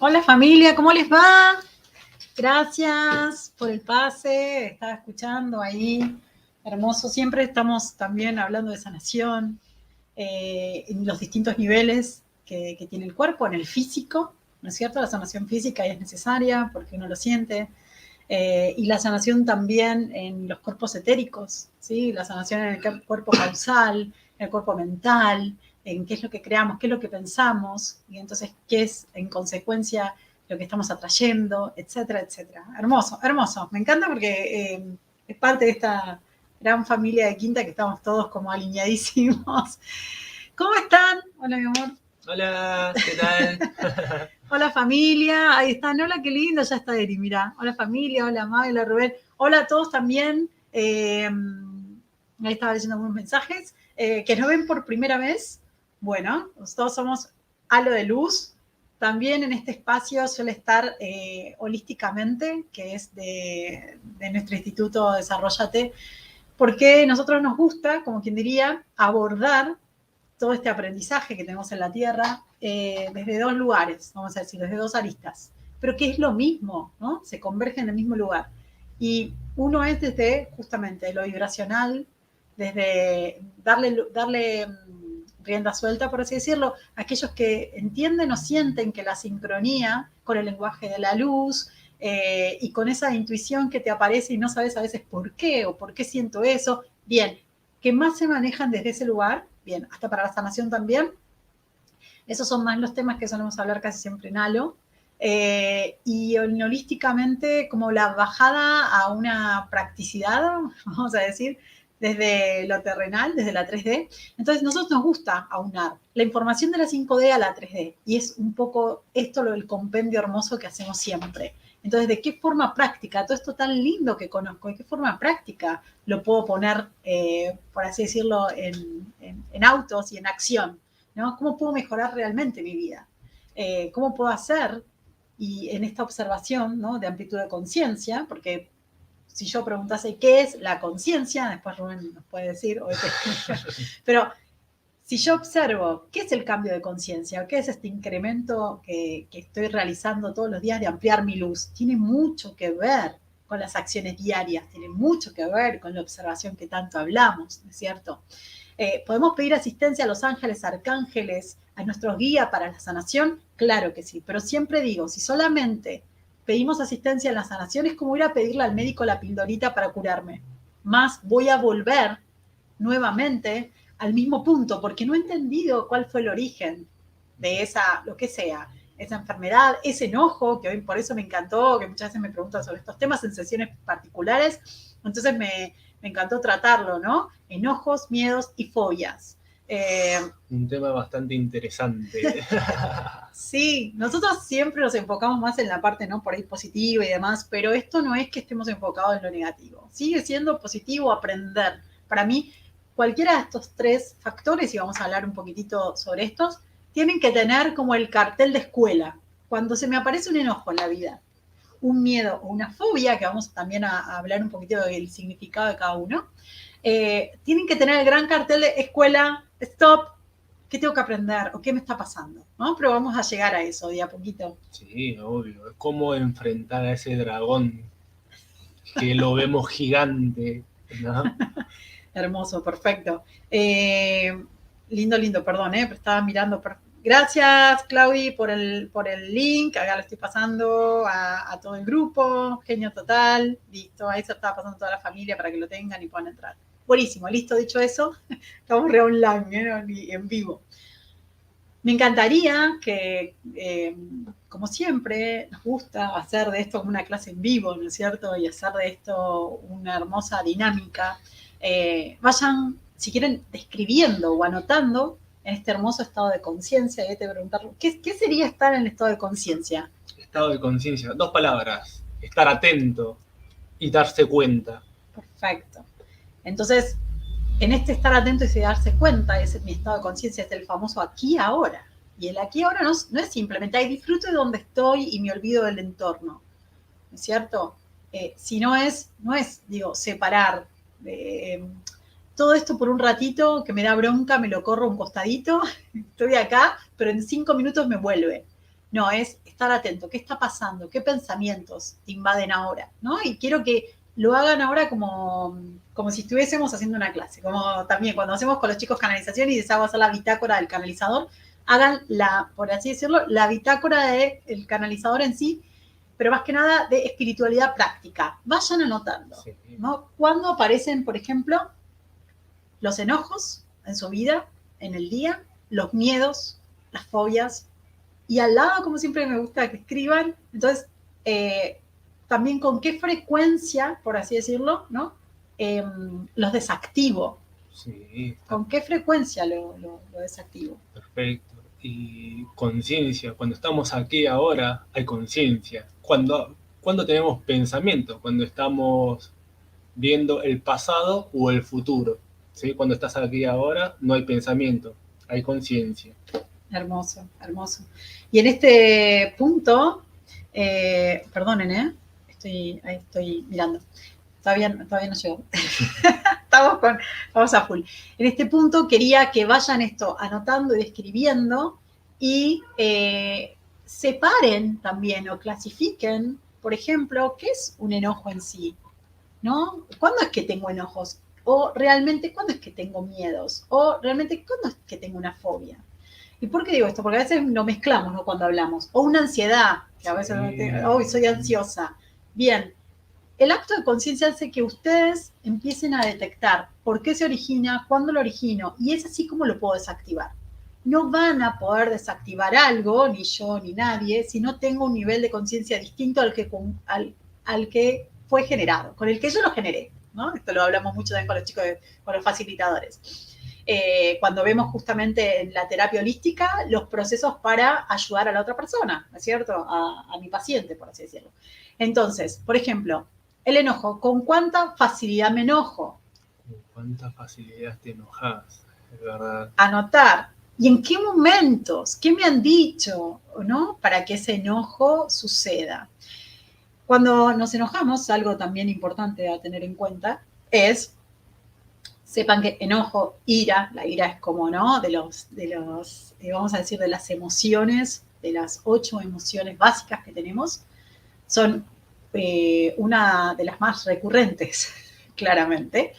Hola familia, ¿cómo les va? Gracias por el pase, estaba escuchando ahí, hermoso. Siempre estamos también hablando de sanación en los distintos niveles que tiene el cuerpo, en el físico, ¿no es cierto? La sanación física es necesaria porque uno lo siente. Y la sanación también en los cuerpos etéricos, ¿sí? La sanación en el cuerpo causal, en el cuerpo mental, en qué es lo que creamos, qué es lo que pensamos, y entonces qué es en consecuencia lo que estamos atrayendo, etcétera, etcétera. Hermoso, hermoso. Me encanta porque es parte de esta gran familia de Quinta que estamos todos como alineadísimos. ¿Cómo están? Hola, mi amor. Hola, ¿qué tal? Hola familia, ahí están, hola, qué lindo, ya está Eri, mira. Hola familia, hola Magda, hola Rubén, hola a todos también. Ahí estaba leyendo algunos mensajes que nos ven por primera vez. Bueno, todos somos Halo de Luz. También en este espacio suele estar holísticamente, que es de nuestro instituto Desarrollate, porque a nosotros nos gusta, como quien diría, abordar todo este aprendizaje que tenemos en la Tierra desde dos lugares, vamos a decir, desde dos aristas, pero que es lo mismo, ¿no? Se converge en el mismo lugar. Y uno es desde justamente lo vibracional, desde darle rienda suelta, por así decirlo, a aquellos que entienden o sienten que la sincronía con el lenguaje de la luz y con esa intuición que te aparece y no sabes a veces por qué o por qué siento eso, bien, que más se manejan desde ese lugar, bien, hasta para la sanación también. Esos son más los temas que solemos hablar casi siempre en Halo. Y holísticamente como la bajada a una practicidad, vamos a decir, desde lo terrenal, desde la 3D. Entonces, nosotros nos gusta aunar la información de la 5D a la 3D. Y es un poco esto lo del compendio hermoso que hacemos siempre. Entonces, ¿de qué forma práctica? Todo esto tan lindo que conozco, ¿de qué forma práctica lo puedo poner, por así decirlo, en autos y en acción? ¿No? ¿Cómo puedo mejorar realmente mi vida? ¿Cómo puedo hacer? Y en esta observación, ¿no? De amplitud de conciencia, porque si yo preguntase qué es la conciencia, después Rubén nos puede decir, pero si yo observo qué es el cambio de conciencia, qué es este incremento que estoy realizando todos los días de ampliar mi luz, tiene mucho que ver con las acciones diarias, tiene mucho que ver con la observación que tanto hablamos, ¿no es cierto? ¿Podemos pedir asistencia a los ángeles, arcángeles, a nuestros guías para la sanación? Claro que sí, pero siempre digo, si solamente pedimos asistencia en la sanación es como ir a pedirle al médico la pildorita para curarme. Más voy a volver nuevamente al mismo punto porque no he entendido cuál fue el origen de esa, lo que sea, esa enfermedad, ese enojo, que hoy por eso me encantó, que muchas veces me preguntan sobre estos temas en sesiones particulares, entonces me encantó tratarlo, ¿no? Enojos, miedos y fobias. Un tema bastante interesante. Sí, nosotros siempre nos enfocamos más en la parte, ¿no? Por ahí positiva y demás, pero esto no es que estemos enfocados en lo negativo. Sigue siendo positivo aprender. Para mí, cualquiera de estos tres factores, y vamos a hablar un poquitito sobre estos, tienen que tener como el cartel de escuela. Cuando se me aparece un enojo en la vida, un miedo o una fobia, que vamos también a hablar un poquito del significado de cada uno, tienen que tener el gran cartel de escuela, stop, ¿qué tengo que aprender o qué me está pasando? ¿No? Pero vamos a llegar a eso de a poquito. Sí, obvio. Es como enfrentar a ese dragón que lo vemos gigante, ¿no? Hermoso, perfecto. Lindo, lindo, perdón, pero estaba mirando. Gracias, Claudi, por el link. Acá lo estoy pasando a todo el grupo. Genio total. Listo, ahí se estaba pasando a toda la familia para que lo tengan y puedan entrar. Buenísimo, listo, dicho eso, estamos re online, en vivo. Me encantaría que, como siempre, nos gusta hacer de esto como una clase en vivo, ¿no es cierto? Y hacer de esto una hermosa dinámica. Vayan, si quieren, describiendo o anotando en este hermoso estado de conciencia. Y te preguntar, ¿qué sería estar en el estado de conciencia? Estado de conciencia. Dos palabras. Estar atento y darse cuenta. Perfecto. Entonces, en este estar atento y darse cuenta, ese es mi estado de conciencia, es el famoso aquí ahora. Y el aquí ahora no es simplemente, ahí disfruto de donde estoy y me olvido del entorno, ¿no es cierto? Si no es, digo, separar todo esto por un ratito que me da bronca, me lo corro un costadito, estoy acá, pero en 5 minutos me vuelve. No, es estar atento. ¿Qué está pasando? ¿Qué pensamientos te invaden ahora? ¿No? Y quiero que lo hagan ahora como si estuviésemos haciendo una clase. Como también cuando hacemos con los chicos canalización y les hago hacer la bitácora del canalizador, hagan por así decirlo, la bitácora del canalizador en sí, pero más que nada de espiritualidad práctica. Vayan anotando, Sí. ¿no? ¿Cuándo aparecen, por ejemplo, los enojos en su vida, en el día, los miedos, las fobias? Y al lado, como siempre me gusta que escriban, entonces, también con qué frecuencia, por así decirlo, ¿no? Los desactivo. Sí, está ¿Con qué frecuencia lo desactivo? perfecto. Y conciencia, cuando estamos aquí ahora, hay conciencia. Cuando tenemos pensamiento, cuando estamos viendo el pasado o el futuro. ¿Sí? Cuando estás aquí ahora, no hay pensamiento, hay conciencia. Hermoso, hermoso. Y en este punto, perdonen, ahí estoy mirando. Todavía no llegó. Vamos a full. En este punto quería que vayan esto anotando y escribiendo y separen también o clasifiquen, por ejemplo, qué es un enojo en sí, ¿no? ¿Cuándo es que tengo enojos? O realmente, ¿cuándo es que tengo miedos? O realmente, ¿cuándo es que tengo una fobia? ¿Y por qué digo esto? Porque a veces lo mezclamos, ¿no? Cuando hablamos. O una ansiedad, que a veces hoy soy ansiosa. Bien, el acto de conciencia hace que ustedes empiecen a detectar por qué se origina, cuándo lo origino, y es así como lo puedo desactivar. No van a poder desactivar algo, ni yo ni nadie, si no tengo un nivel de conciencia distinto al que fue generado, con el que yo lo generé, ¿no? Esto lo hablamos mucho también con los chicos, con los facilitadores. Cuando vemos justamente en la terapia holística los procesos para ayudar a la otra persona, ¿no es cierto? A mi paciente, por así decirlo. Entonces, por ejemplo, el enojo, ¿con cuánta facilidad me enojo? Con cuánta facilidad te enojas, es verdad. Anotar. ¿Y en qué momentos? ¿Qué me han dicho? ¿No? Para que ese enojo suceda. Cuando nos enojamos, algo también importante a tener en cuenta es, sepan que enojo, ira, la ira es como, ¿no? Vamos a decir, de las emociones, de las 8 emociones básicas que tenemos, son una de las más recurrentes, claramente,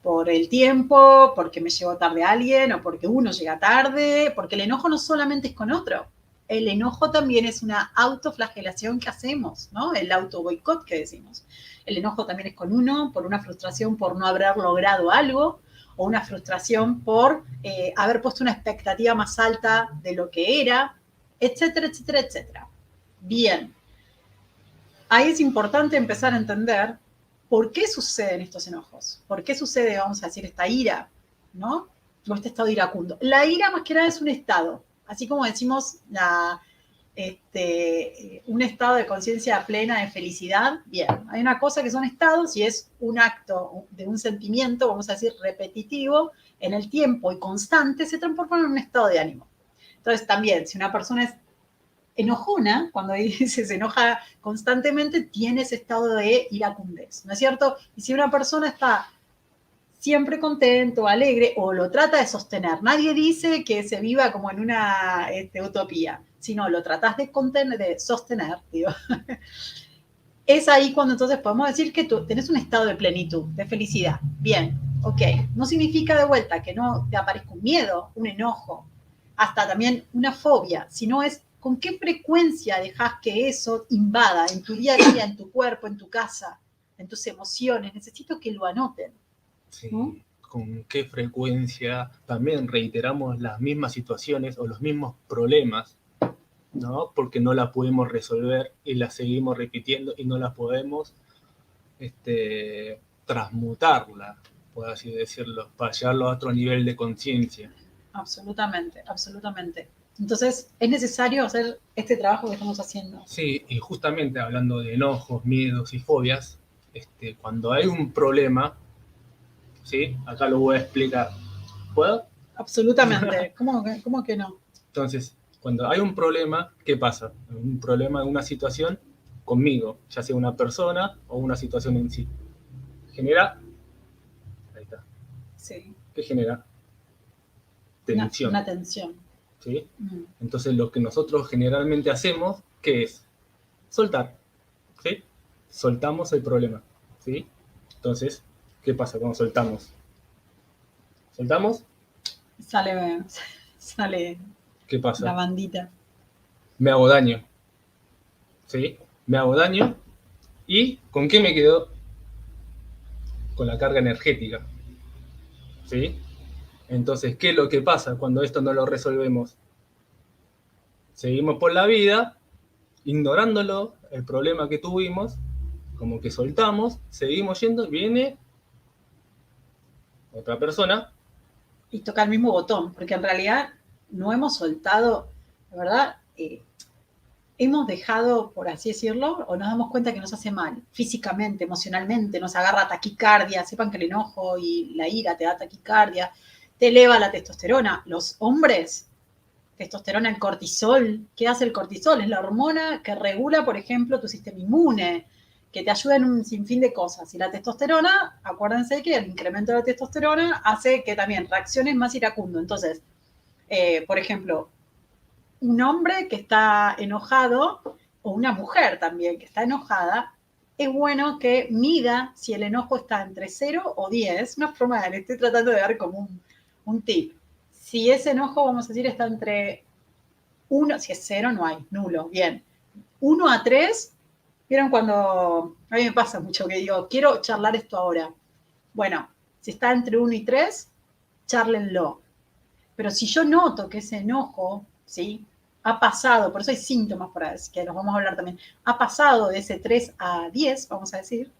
por el tiempo, porque me llegó tarde alguien o porque uno llega tarde, porque el enojo no solamente es con otro, el enojo también es una autoflagelación que hacemos, ¿no? El auto boicot que decimos. El enojo también es con uno, por una frustración por no haber logrado algo, o una frustración por haber puesto una expectativa más alta de lo que era, etcétera, etcétera, etcétera. Bien, ahí es importante empezar a entender por qué suceden estos enojos, por qué sucede, vamos a decir, esta ira, ¿no? O este estado iracundo. La ira más que nada es un estado, así como decimos un estado de conciencia plena de felicidad. Bien, hay una cosa que son estados y es un acto de un sentimiento, vamos a decir, repetitivo en el tiempo y constante, se transforma en un estado de ánimo. Entonces también, si una persona es enojona, cuando dice se enoja constantemente, tiene ese estado de iracundez, ¿no es cierto? Y si una persona está siempre contento, alegre, o lo trata de sostener, nadie dice que se viva como en una utopía, sino lo tratas de sostener, digo. Es ahí cuando entonces podemos decir que tú tenés un estado de plenitud, de felicidad. Bien, ok. No significa de vuelta que no te aparezca un miedo, un enojo, hasta también una fobia, sino es con qué frecuencia dejas que eso invada en tu día a día, en tu cuerpo, en tu casa, en tus emociones. Necesito que lo anoten. ¿No? Sí. Con qué frecuencia también reiteramos las mismas situaciones o los mismos problemas, ¿no? Porque no la pudimos resolver y la seguimos repitiendo y no la podemos transmutarla, por así decirlo, para llevarlo a otro nivel de conciencia. Absolutamente, absolutamente. Entonces, es necesario hacer este trabajo que estamos haciendo. Sí, y justamente hablando de enojos, miedos y fobias, cuando hay un problema, ¿sí? Acá lo voy a explicar. ¿Puedo? Absolutamente. ¿Cómo que no? Entonces, cuando hay un problema, ¿qué pasa? Un problema de una situación conmigo, ya sea una persona o una situación en sí. Genera, ahí está, Sí. ¿qué genera? Una Tensión. tensión. ¿sí? Entonces lo que nosotros generalmente hacemos, ¿qué es? Soltar, ¿sí? Soltamos el problema, ¿sí? Entonces, ¿qué pasa cuando soltamos? ¿Soltamos? Sale ¿Qué la pasa? bandita. Me hago daño, ¿sí? Me hago daño y ¿con qué me quedo? Con la carga energética, ¿sí? Entonces, ¿qué es lo que pasa cuando esto no lo resolvemos? Seguimos por la vida, ignorándolo, el problema que tuvimos, como que soltamos, seguimos yendo, viene otra persona. Y toca el mismo botón, porque en realidad no hemos soltado, la verdad, hemos dejado, por así decirlo, o nos damos cuenta que nos hace mal, físicamente, emocionalmente, nos agarra taquicardia, sepan que el enojo y la ira te da taquicardia, te eleva la testosterona. Los hombres, testosterona, el cortisol, ¿qué hace el cortisol? Es la hormona que regula, por ejemplo, tu sistema inmune, que te ayuda en un sinfín de cosas. Y la testosterona, acuérdense que el incremento de la testosterona hace que también reacciones más iracundo. Entonces, por ejemplo, un hombre que está enojado, o una mujer también que está enojada, es bueno que mida si el enojo está entre 0 o 10. Una forma de, le estoy tratando de dar como un tip. Si ese enojo, vamos a decir, está entre 1, si es 0, no hay, nulo, bien. 1 a 3, ¿vieron cuando a mí me pasa mucho que digo, quiero charlar esto ahora? Bueno, si está entre 1 y 3, charlenlo. Pero si yo noto que ese enojo, ¿sí? Ha pasado, por eso hay síntomas para eso, que los vamos a hablar también, ha pasado de ese 3 a 10, vamos a decir,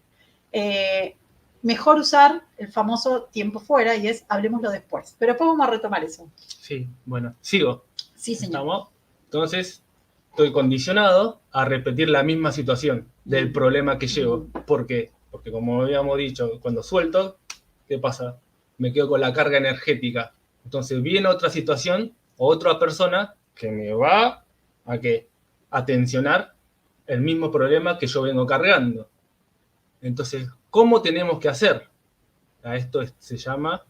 mejor usar el famoso tiempo fuera y es hablemoslo después. Pero después vamos a retomar eso. Sí, bueno, sigo. Sí, señor. ¿Estamos? Entonces, estoy condicionado a repetir la misma situación del problema que llevo. ¿Por qué? Porque como habíamos dicho, cuando suelto, ¿qué pasa? Me quedo con la carga energética. Entonces viene otra situación, otra persona que me va a ¿qué? A tensionar el mismo problema que yo vengo cargando. Entonces, ¿cómo tenemos que hacer? A esto se llama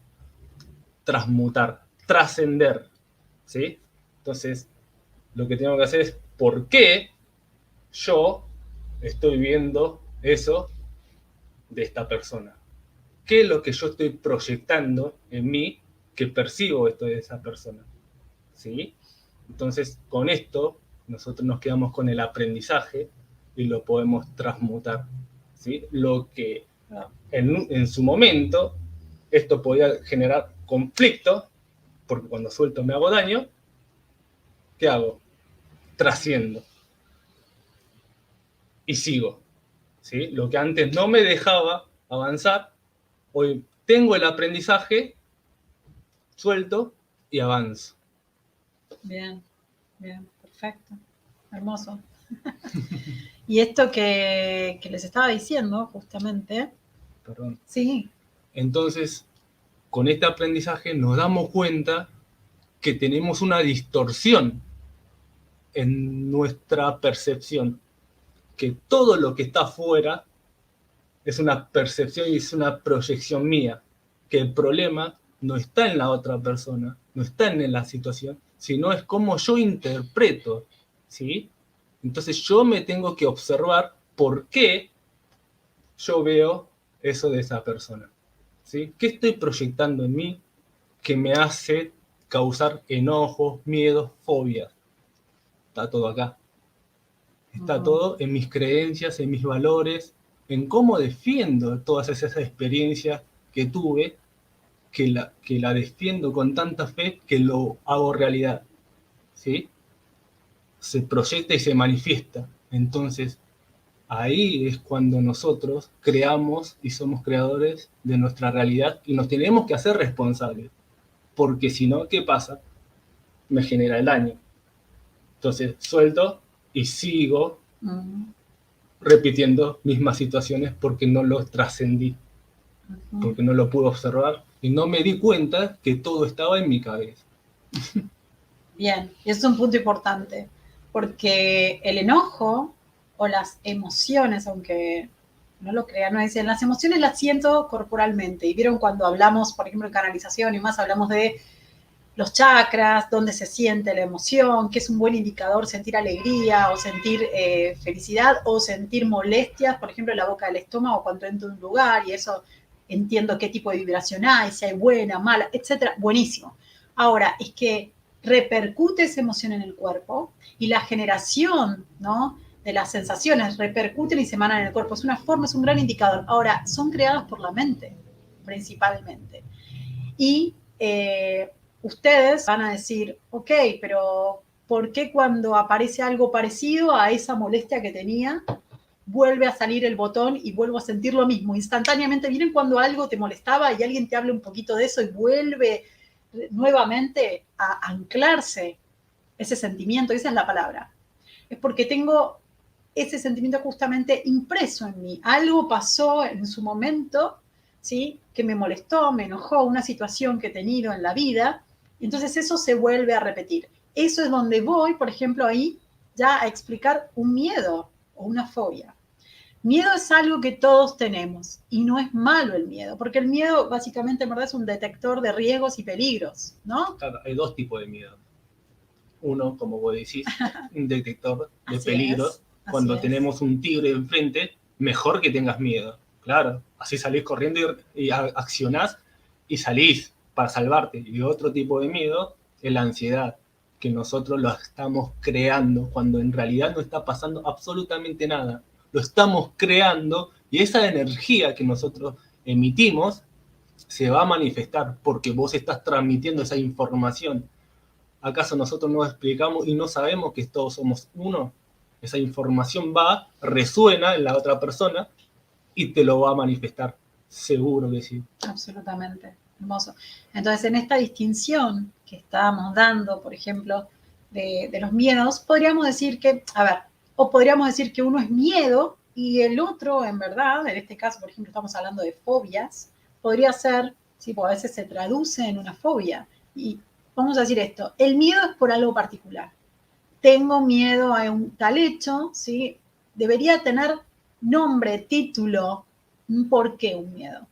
transmutar, trascender, ¿sí? Entonces, lo que tengo que hacer es por qué yo estoy viendo eso de esta persona. ¿Qué es lo que yo estoy proyectando en mí que percibo esto de esa persona? ¿Sí? Entonces, con esto, nosotros nos quedamos con el aprendizaje y lo podemos transmutar. ¿Sí? Lo que en su momento, esto podía generar conflicto, porque cuando suelto me hago daño, ¿qué hago? Trasciendo. Y sigo. ¿Sí? Lo que antes no me dejaba avanzar, hoy tengo el aprendizaje, suelto y avanzo. Bien, bien, perfecto, hermoso. Y esto que les estaba diciendo, justamente. Perdón. Sí. Entonces, con este aprendizaje nos damos cuenta que tenemos una distorsión en nuestra percepción, que todo lo que está afuera es una percepción y es una proyección mía, que el problema no está en la otra persona, no está en la situación, sino es cómo yo interpreto, ¿sí? Entonces yo me tengo que observar por qué yo veo eso de esa persona, ¿sí? ¿Qué estoy proyectando en mí que me hace causar enojos, miedos, fobias? Está todo acá. Está todo en mis creencias, en mis valores, en cómo defiendo todas esas experiencias que tuve, que la defiendo con tanta fe que lo hago realidad. ¿Sí? Se proyecta y se manifiesta. Entonces, ahí es cuando nosotros creamos y somos creadores de nuestra realidad y nos tenemos que hacer responsables. Porque si no, ¿qué pasa? Me genera el daño. Entonces, suelto y sigo repitiendo mismas situaciones porque no lo trascendí, porque no lo pude observar y no me di cuenta que todo estaba en mi cabeza. Bien, y eso es un punto importante, porque el enojo o las emociones, aunque no lo crean, no dicen, las emociones las siento corporalmente. Y vieron cuando hablamos, por ejemplo, en canalización y más, hablamos de los chakras, dónde se siente la emoción, qué es un buen indicador sentir alegría o sentir felicidad o sentir molestias, por ejemplo, en la boca del estómago cuando entro a un lugar y eso entiendo qué tipo de vibración hay, si hay buena, mala, etcétera. Buenísimo. Ahora, es que repercute esa emoción en el cuerpo y la generación, ¿no?, de las sensaciones repercuten y se emanan en el cuerpo. Es una forma, es un gran indicador. Ahora, son creadas por la mente, principalmente. Y ustedes van a decir, ok, pero ¿por qué cuando aparece algo parecido a esa molestia que tenía, vuelve a salir el botón y vuelvo a sentir lo mismo? Instantáneamente, ¿miren cuando algo te molestaba y alguien te habla un poquito de eso y vuelve nuevamente a anclarse ese sentimiento? Esa es la palabra. Es porque tengo ese sentimiento justamente impreso en mí. Algo pasó en su momento, ¿sí?, que me molestó, me enojó, una situación que he tenido en la vida, entonces eso se vuelve a repetir. Eso es donde voy, por ejemplo, ahí ya a explicar un miedo o una fobia. Miedo es algo que todos tenemos y no es malo el miedo, porque el miedo básicamente en verdad es un detector de riesgos y peligros, ¿no? Claro, hay dos tipos de miedo. Uno, como vos decís, un detector de Así peligros. es, así Cuando es. tenemos un tigre enfrente, mejor que tengas miedo. Claro, así salís corriendo y accionás y salís para salvarte. Y otro tipo de miedo es la ansiedad, que nosotros lo estamos creando cuando en realidad no está pasando absolutamente nada. Lo estamos creando y esa energía que nosotros emitimos se va a manifestar porque vos estás transmitiendo esa información. ¿Acaso nosotros no explicamos y no sabemos que todos somos uno? Esa información va, resuena en la otra persona y te lo va a manifestar. Seguro que sí. Absolutamente, hermoso. Entonces, en esta distinción que estábamos dando, por ejemplo, de los miedos, podríamos decir que, a ver, o podríamos decir que uno es miedo y el otro, en verdad, en este caso, por ejemplo, estamos hablando de fobias, podría ser, sí, pues a veces se traduce en una fobia. Y vamos a decir esto, el miedo es por algo particular. Tengo miedo a un tal hecho, ¿sí? Debería tener nombre, título, un porqué un miedo.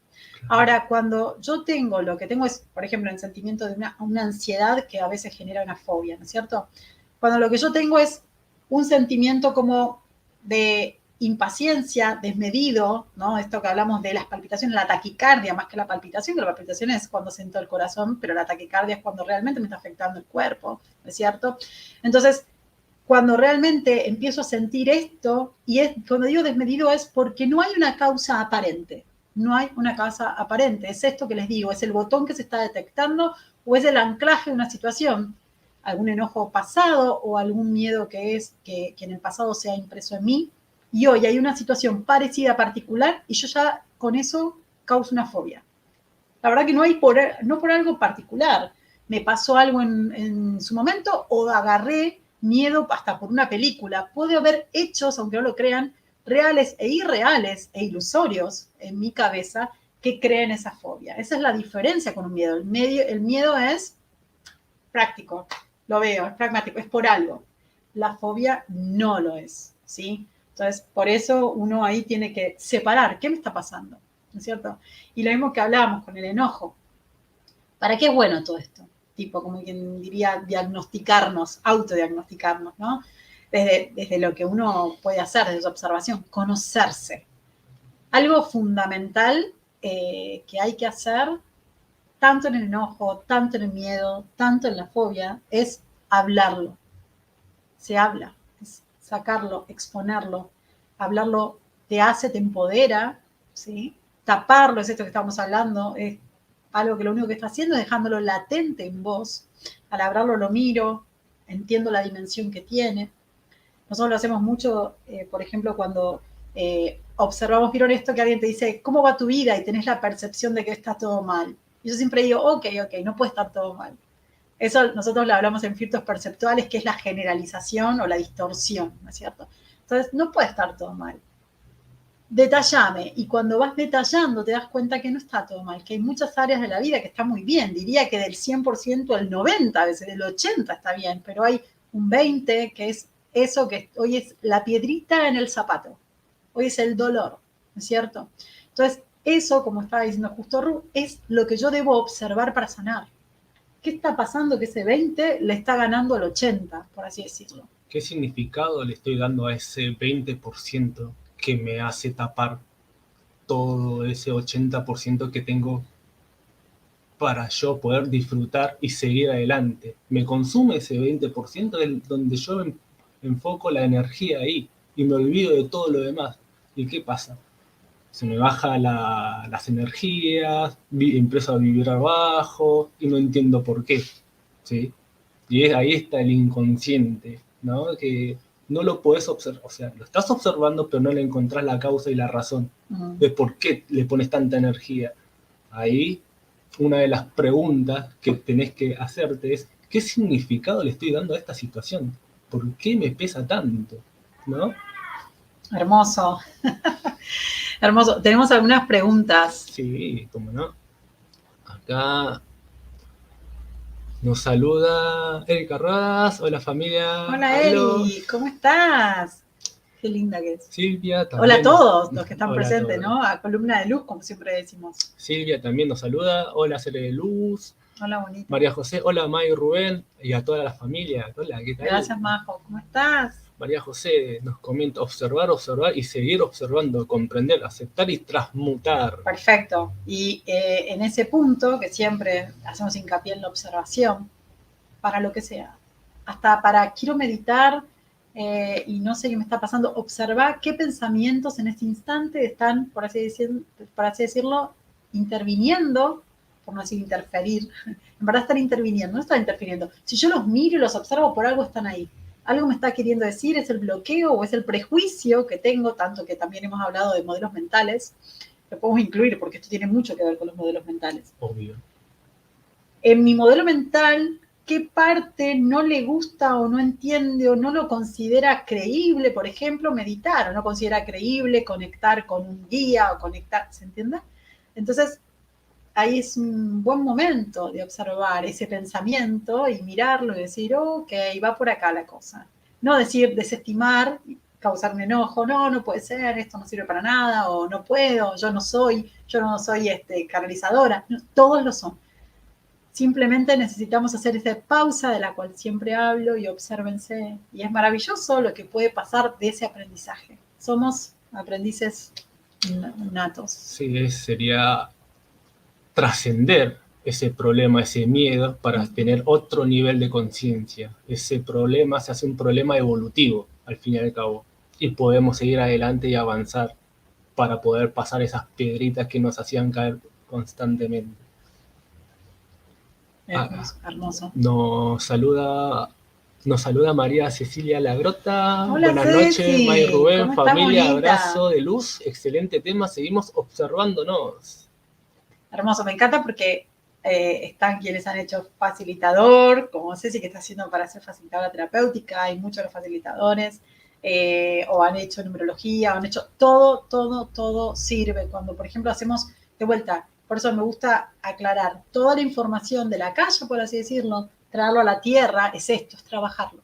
Ahora, cuando yo tengo, lo que tengo es, por ejemplo, el sentimiento de una ansiedad que a veces genera una fobia, ¿no es cierto? Cuando lo que yo tengo es un sentimiento como de impaciencia, desmedido, ¿no? Esto que hablamos de las palpitaciones, la taquicardia, más que la palpitación, que la palpitación es cuando siento el corazón, pero la taquicardia es cuando realmente me está afectando el cuerpo, ¿no es cierto? Entonces, cuando realmente empiezo a sentir esto, y es, cuando digo desmedido es porque no hay una causa aparente, no hay una causa aparente, es esto que les digo, es el botón que se está detectando o es el anclaje de una situación, algún enojo pasado o algún miedo que es que en el pasado se ha impreso en mí, y hoy hay una situación parecida particular y yo ya con eso causo una fobia. La verdad que no hay no por algo particular. Me pasó algo en su momento o agarré miedo hasta por una película. Puede haber hechos, aunque no lo crean, reales e irreales e ilusorios en mi cabeza que creen esa fobia. Esa es la diferencia con un miedo. El miedo es práctico, lo veo, es pragmático, es por algo. La fobia no lo es, ¿sí? Entonces, por eso uno ahí tiene que separar qué me está pasando, ¿no es cierto? Y lo mismo que hablábamos con el enojo. ¿Para qué es bueno todo esto? Tipo, como quien diría, diagnosticarnos, autodiagnosticarnos, ¿no? Desde lo que uno puede hacer, desde su observación, conocerse. Algo fundamental que hay que hacer, tanto en el enojo, tanto en el miedo, tanto en la fobia, es hablarlo. Se habla, es sacarlo, exponerlo. Hablarlo te hace, te empodera, ¿sí? Taparlo, es esto que estamos hablando, es algo que lo único que está haciendo es dejándolo latente en vos. Al hablarlo lo miro, entiendo la dimensión que tiene. Nosotros lo hacemos mucho, por ejemplo, cuando observamos, vieron esto que alguien te dice, ¿cómo va tu vida? Y tenés la percepción de que está todo mal. Y yo siempre digo, ok, no puede estar todo mal. Eso nosotros lo hablamos en filtros perceptuales, que es la generalización o la distorsión, ¿no es cierto? Entonces, no puede estar todo mal. Detallame, y cuando vas detallando te das cuenta que no está todo mal, que hay muchas áreas de la vida que están muy bien, diría que del 100% el 90%, a veces del 80% está bien, pero hay un 20% que es eso que hoy es la piedrita en el zapato, hoy es el dolor, ¿no es cierto? Entonces, eso, como estaba diciendo justo Ru, es lo que yo debo observar para sanar. ¿Qué está pasando que ese 20 le está ganando al 80, por así decirlo? ¿Qué significado le estoy dando a ese 20% que me hace tapar todo ese 80% que tengo para yo poder disfrutar y seguir adelante? Me consume ese 20% donde yo enfoco la energía ahí y me olvido de todo lo demás. ¿Y qué pasa? Se me baja las energías, empiezo a vibrar bajo y no entiendo por qué, ¿sí? Y ahí está el inconsciente, ¿no? Que no lo podés observar, o sea, lo estás observando, pero no le encontrás la causa y la razón de por qué le pones tanta energía. Ahí, una de las preguntas que tenés que hacerte es, ¿qué significado le estoy dando a esta situación? ¿Por qué me pesa tanto? ¿No? Hermoso. Hermoso. Tenemos algunas preguntas. Sí, cómo no. Acá nos saluda Erika Rodas. Hola familia. Hola Aló. Eri, ¿cómo estás? Qué linda que es. Silvia Hola a también. todos los que están Hola a presentes, todos. ¿no? A Columna de Luz, como siempre decimos. Silvia también nos saluda. Hola Cere de Luz. Hola, bonita. María José. Hola May y Rubén. Y a toda la familia. Hola, ¿qué tal? Gracias, Majo. ¿Cómo estás? María José nos comenta observar, observar y seguir observando, comprender, aceptar y transmutar. Perfecto. Y en ese punto, que siempre hacemos hincapié en la observación, para lo que sea, hasta para quiero meditar y no sé qué me está pasando, observar qué pensamientos en este instante están, por así decirlo, interviniendo, por no decir interferir, en verdad están interviniendo, no están interfiriendo. Si yo los miro y los observo, por algo están ahí. Algo me está queriendo decir, es el bloqueo o es el prejuicio que tengo, tanto que también hemos hablado de modelos mentales, lo podemos incluir porque esto tiene mucho que ver con los modelos mentales. Obvio. En mi modelo mental, ¿qué parte no le gusta o no entiende o no lo considera creíble? Por ejemplo, meditar, o no considera creíble conectar con un guía o conectar, ¿se entiende? Entonces, ahí es un buen momento de observar ese pensamiento y mirarlo y decir, ok, va por acá la cosa. No decir, desestimar, causar un enojo, no, no puede ser, esto no sirve para nada, o no puedo, yo no soy canalizadora. No, todos lo son. Simplemente necesitamos hacer esa pausa de la cual siempre hablo y obsérvense. Y es maravilloso lo que puede pasar de ese aprendizaje. Somos aprendices natos. Sí, sería trascender ese problema, ese miedo, para tener otro nivel de conciencia. Ese problema se hace un problema evolutivo, al fin y al cabo. Y podemos seguir adelante y avanzar para poder pasar esas piedritas que nos hacían caer constantemente. Hermoso, hermoso. Nos saluda María Cecilia Lagrota. Hola, Buenas Ceci. noches, May Rubén, ¿Cómo familia, estás, bonita? abrazo de luz, excelente tema, seguimos observándonos. Hermoso, me encanta porque están quienes han hecho facilitador, como Ceci que está haciendo para ser facilitadora terapéutica, hay muchos de los facilitadores, o han hecho numerología, o han hecho todo sirve. Cuando, por ejemplo, hacemos de vuelta, por eso me gusta aclarar, toda la información de la calle, por así decirlo, traerlo a la tierra, es esto, es trabajarlo.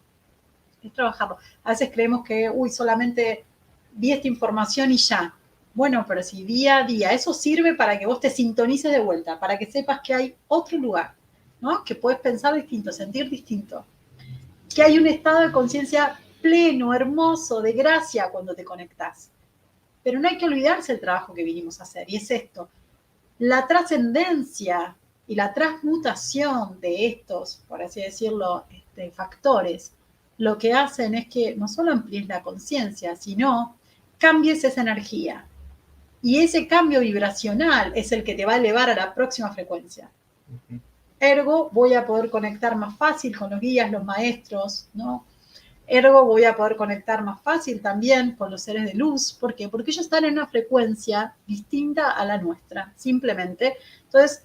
Es trabajarlo. A veces creemos que, solamente vi esta información y ya. Bueno, pero si día a día, eso sirve para que vos te sintonices de vuelta, para que sepas que hay otro lugar, ¿no? Que puedes pensar distinto, sentir distinto. Que hay un estado de conciencia pleno, hermoso, de gracia cuando te conectás. Pero no hay que olvidarse el trabajo que vinimos a hacer, y es esto. La trascendencia y la transmutación de estos, por así decirlo, factores, lo que hacen es que no solo amplíes la conciencia, sino cambies esa energía. Y ese cambio vibracional es el que te va a elevar a la próxima frecuencia. Ergo, voy a poder conectar más fácil con los guías, los maestros, ¿no? Ergo, voy a poder conectar más fácil también con los seres de luz. ¿Por qué? Porque ellos están en una frecuencia distinta a la nuestra, simplemente. Entonces,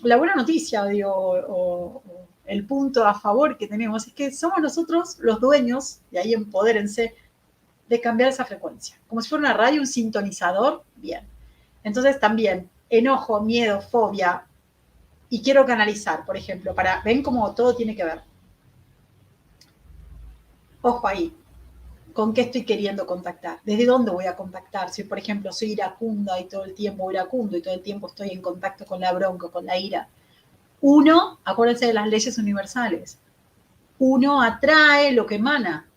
la buena noticia, o el punto a favor que tenemos es que somos nosotros los dueños, y ahí empodérense, de cambiar esa frecuencia. Como si fuera una radio, un sintonizador, bien. Entonces también, enojo, miedo, fobia, y quiero canalizar, por ejemplo, ven cómo todo tiene que ver. Ojo ahí, ¿con qué estoy queriendo contactar? ¿Desde dónde voy a contactar? Si, por ejemplo, soy iracunda y todo el tiempo iracundo y todo el tiempo estoy en contacto con la bronca, con la ira, Uno, acuérdense de las leyes universales, uno atrae lo que emana.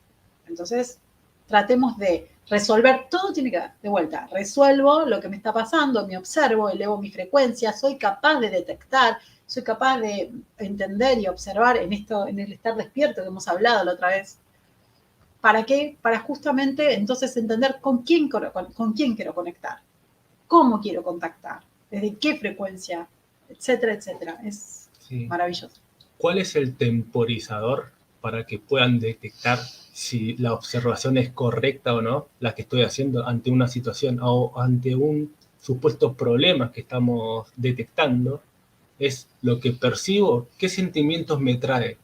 Entonces, tratemos de resolver, todo tiene que ver, de vuelta, resuelvo lo que me está pasando, me observo, elevo mi frecuencia, soy capaz de detectar, soy capaz de entender y observar en esto, en el estar despierto que hemos hablado la otra vez. ¿Para qué? Para justamente entonces entender con quién quiero conectar, cómo quiero contactar, desde qué frecuencia, etcétera, etcétera. Es maravilloso. ¿Cuál es el temporizador para que puedan detectar si la observación es correcta o no, la que estoy haciendo ante una situación o ante un supuesto problema que estamos detectando? Es lo que percibo, qué sentimientos me trae.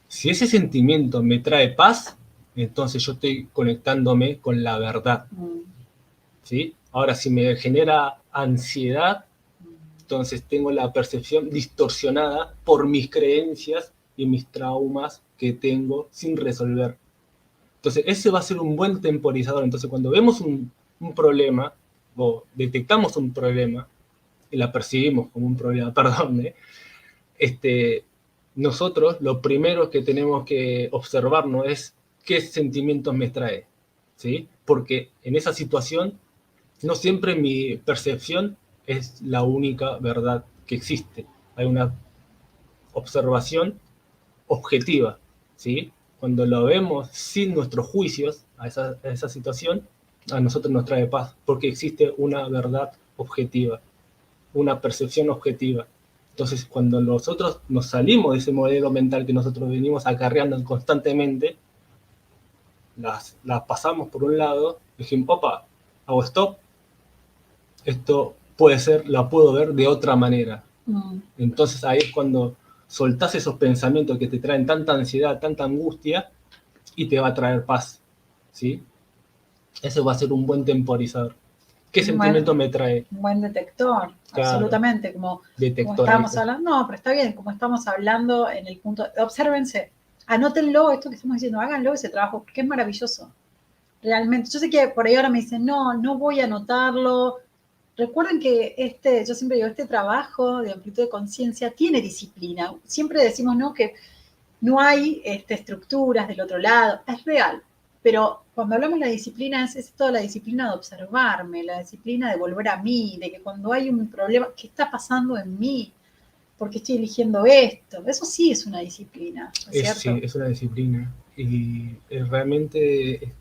Si ese sentimiento me trae paz, entonces yo estoy conectándome con la verdad. ¿Sí? Ahora, si me genera ansiedad, entonces tengo la percepción distorsionada por mis creencias y mis traumas que tengo sin resolver. Entonces, ese va a ser un buen temporizador. Entonces, cuando vemos un problema o detectamos un problema y la percibimos como un problema, perdón, nosotros lo primero que tenemos que observarnos es qué sentimientos me trae, ¿sí? Porque en esa situación no siempre mi percepción es la única verdad que existe. Hay una observación objetiva, ¿sí? Cuando lo vemos sin nuestros juicios a esa situación, a nosotros nos trae paz, porque existe una verdad objetiva, una percepción objetiva. Entonces, cuando nosotros nos salimos de ese modelo mental que nosotros venimos acarreando constantemente, las pasamos por un lado, dijimos, opa, hago stop, esto puede ser, la puedo ver de otra manera. Entonces ahí es cuando soltás esos pensamientos que te traen tanta ansiedad, tanta angustia, y te va a traer paz, ¿sí? Ese va a ser un buen temporizador. ¿Qué sentimiento me trae? Un buen detector, claro, absolutamente, como estábamos hablando, no, pero está bien, como estamos hablando en el punto, obsérvense, anótenlo, esto que estamos diciendo, háganlo ese trabajo, porque es maravilloso, realmente. Yo sé que por ahí ahora me dicen, no voy a anotarlo. Recuerden que yo siempre digo, este trabajo de amplitud de conciencia tiene disciplina. Siempre decimos, ¿no?, que no hay estructuras del otro lado, es real. Pero cuando hablamos de la disciplina, es toda la disciplina de observarme, la disciplina de volver a mí, de que cuando hay un problema, ¿qué está pasando en mí? ¿Por qué estoy eligiendo esto? Eso sí es una disciplina, ¿no es cierto? Sí, es una disciplina. Y realmente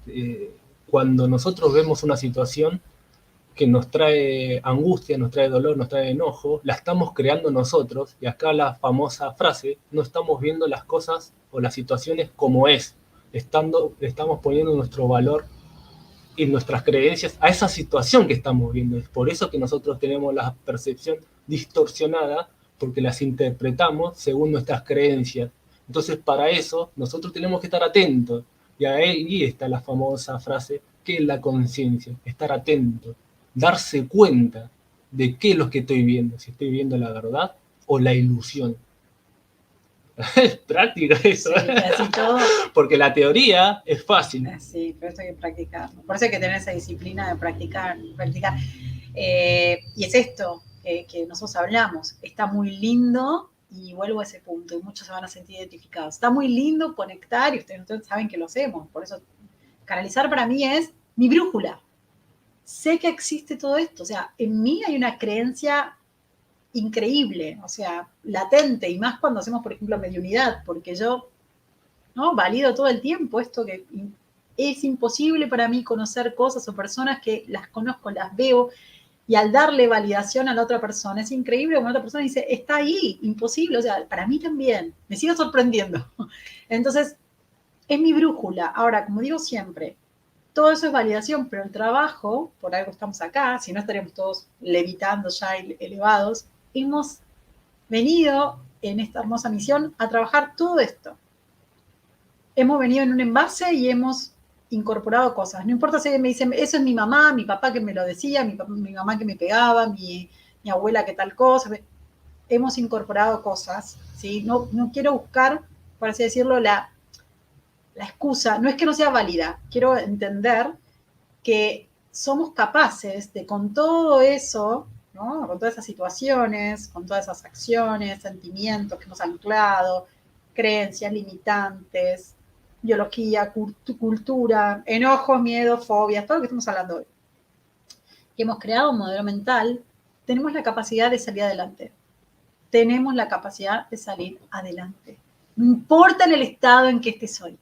cuando nosotros vemos una situación que nos trae angustia, nos trae dolor, nos trae enojo, la estamos creando nosotros, y acá la famosa frase, no estamos viendo las cosas o las situaciones como es, estamos poniendo nuestro valor y nuestras creencias a esa situación que estamos viendo. Es por eso que nosotros tenemos la percepción distorsionada, porque las interpretamos según nuestras creencias. Entonces, para eso, nosotros tenemos que estar atentos. Y ahí está la famosa frase, ¿qué es la conciencia? Estar atento, darse cuenta de qué es lo que estoy viendo, si estoy viendo la verdad o la ilusión. Es práctica eso, sí, casi todo. Porque la teoría es fácil. Sí, pero esto hay que practicarlo. Por eso hay que tener esa disciplina de practicar. Y es esto que nosotros hablamos. Está muy lindo, y vuelvo a ese punto, y muchos se van a sentir identificados. Está muy lindo conectar, y ustedes saben que lo hacemos. Por eso, canalizar para mí es mi brújula. Sé que existe todo esto. O sea, en mí hay una creencia increíble, o sea, latente, y más cuando hacemos, por ejemplo, mediunidad, porque yo, ¿no?, valido todo el tiempo esto, que es imposible para mí conocer cosas o personas que las conozco, las veo, y al darle validación a la otra persona, es increíble como la otra persona dice, está ahí, imposible, o sea, para mí también, me sigue sorprendiendo. Entonces, es mi brújula. Ahora, como digo siempre, todo eso es validación, pero el trabajo, por algo estamos acá, si no estaríamos todos levitando ya elevados, hemos venido en esta hermosa misión a trabajar todo esto. Hemos venido en un envase y hemos incorporado cosas. No importa si me dicen, eso es mi mamá, mi papá que me lo decía, mi mamá que me pegaba, mi abuela que tal cosa. Hemos incorporado cosas, ¿sí? No quiero buscar, por así decirlo, la excusa. No es que no sea válida, quiero entender que somos capaces de, con todo eso, ¿no? Con todas esas situaciones, con todas esas acciones, sentimientos que hemos anclado, creencias limitantes, biología, cultura, enojos, miedos, fobias, todo lo que estamos hablando hoy. Que hemos creado un modelo mental, tenemos la capacidad de salir adelante. Tenemos la capacidad de salir adelante. No importa en el estado en que estés hoy.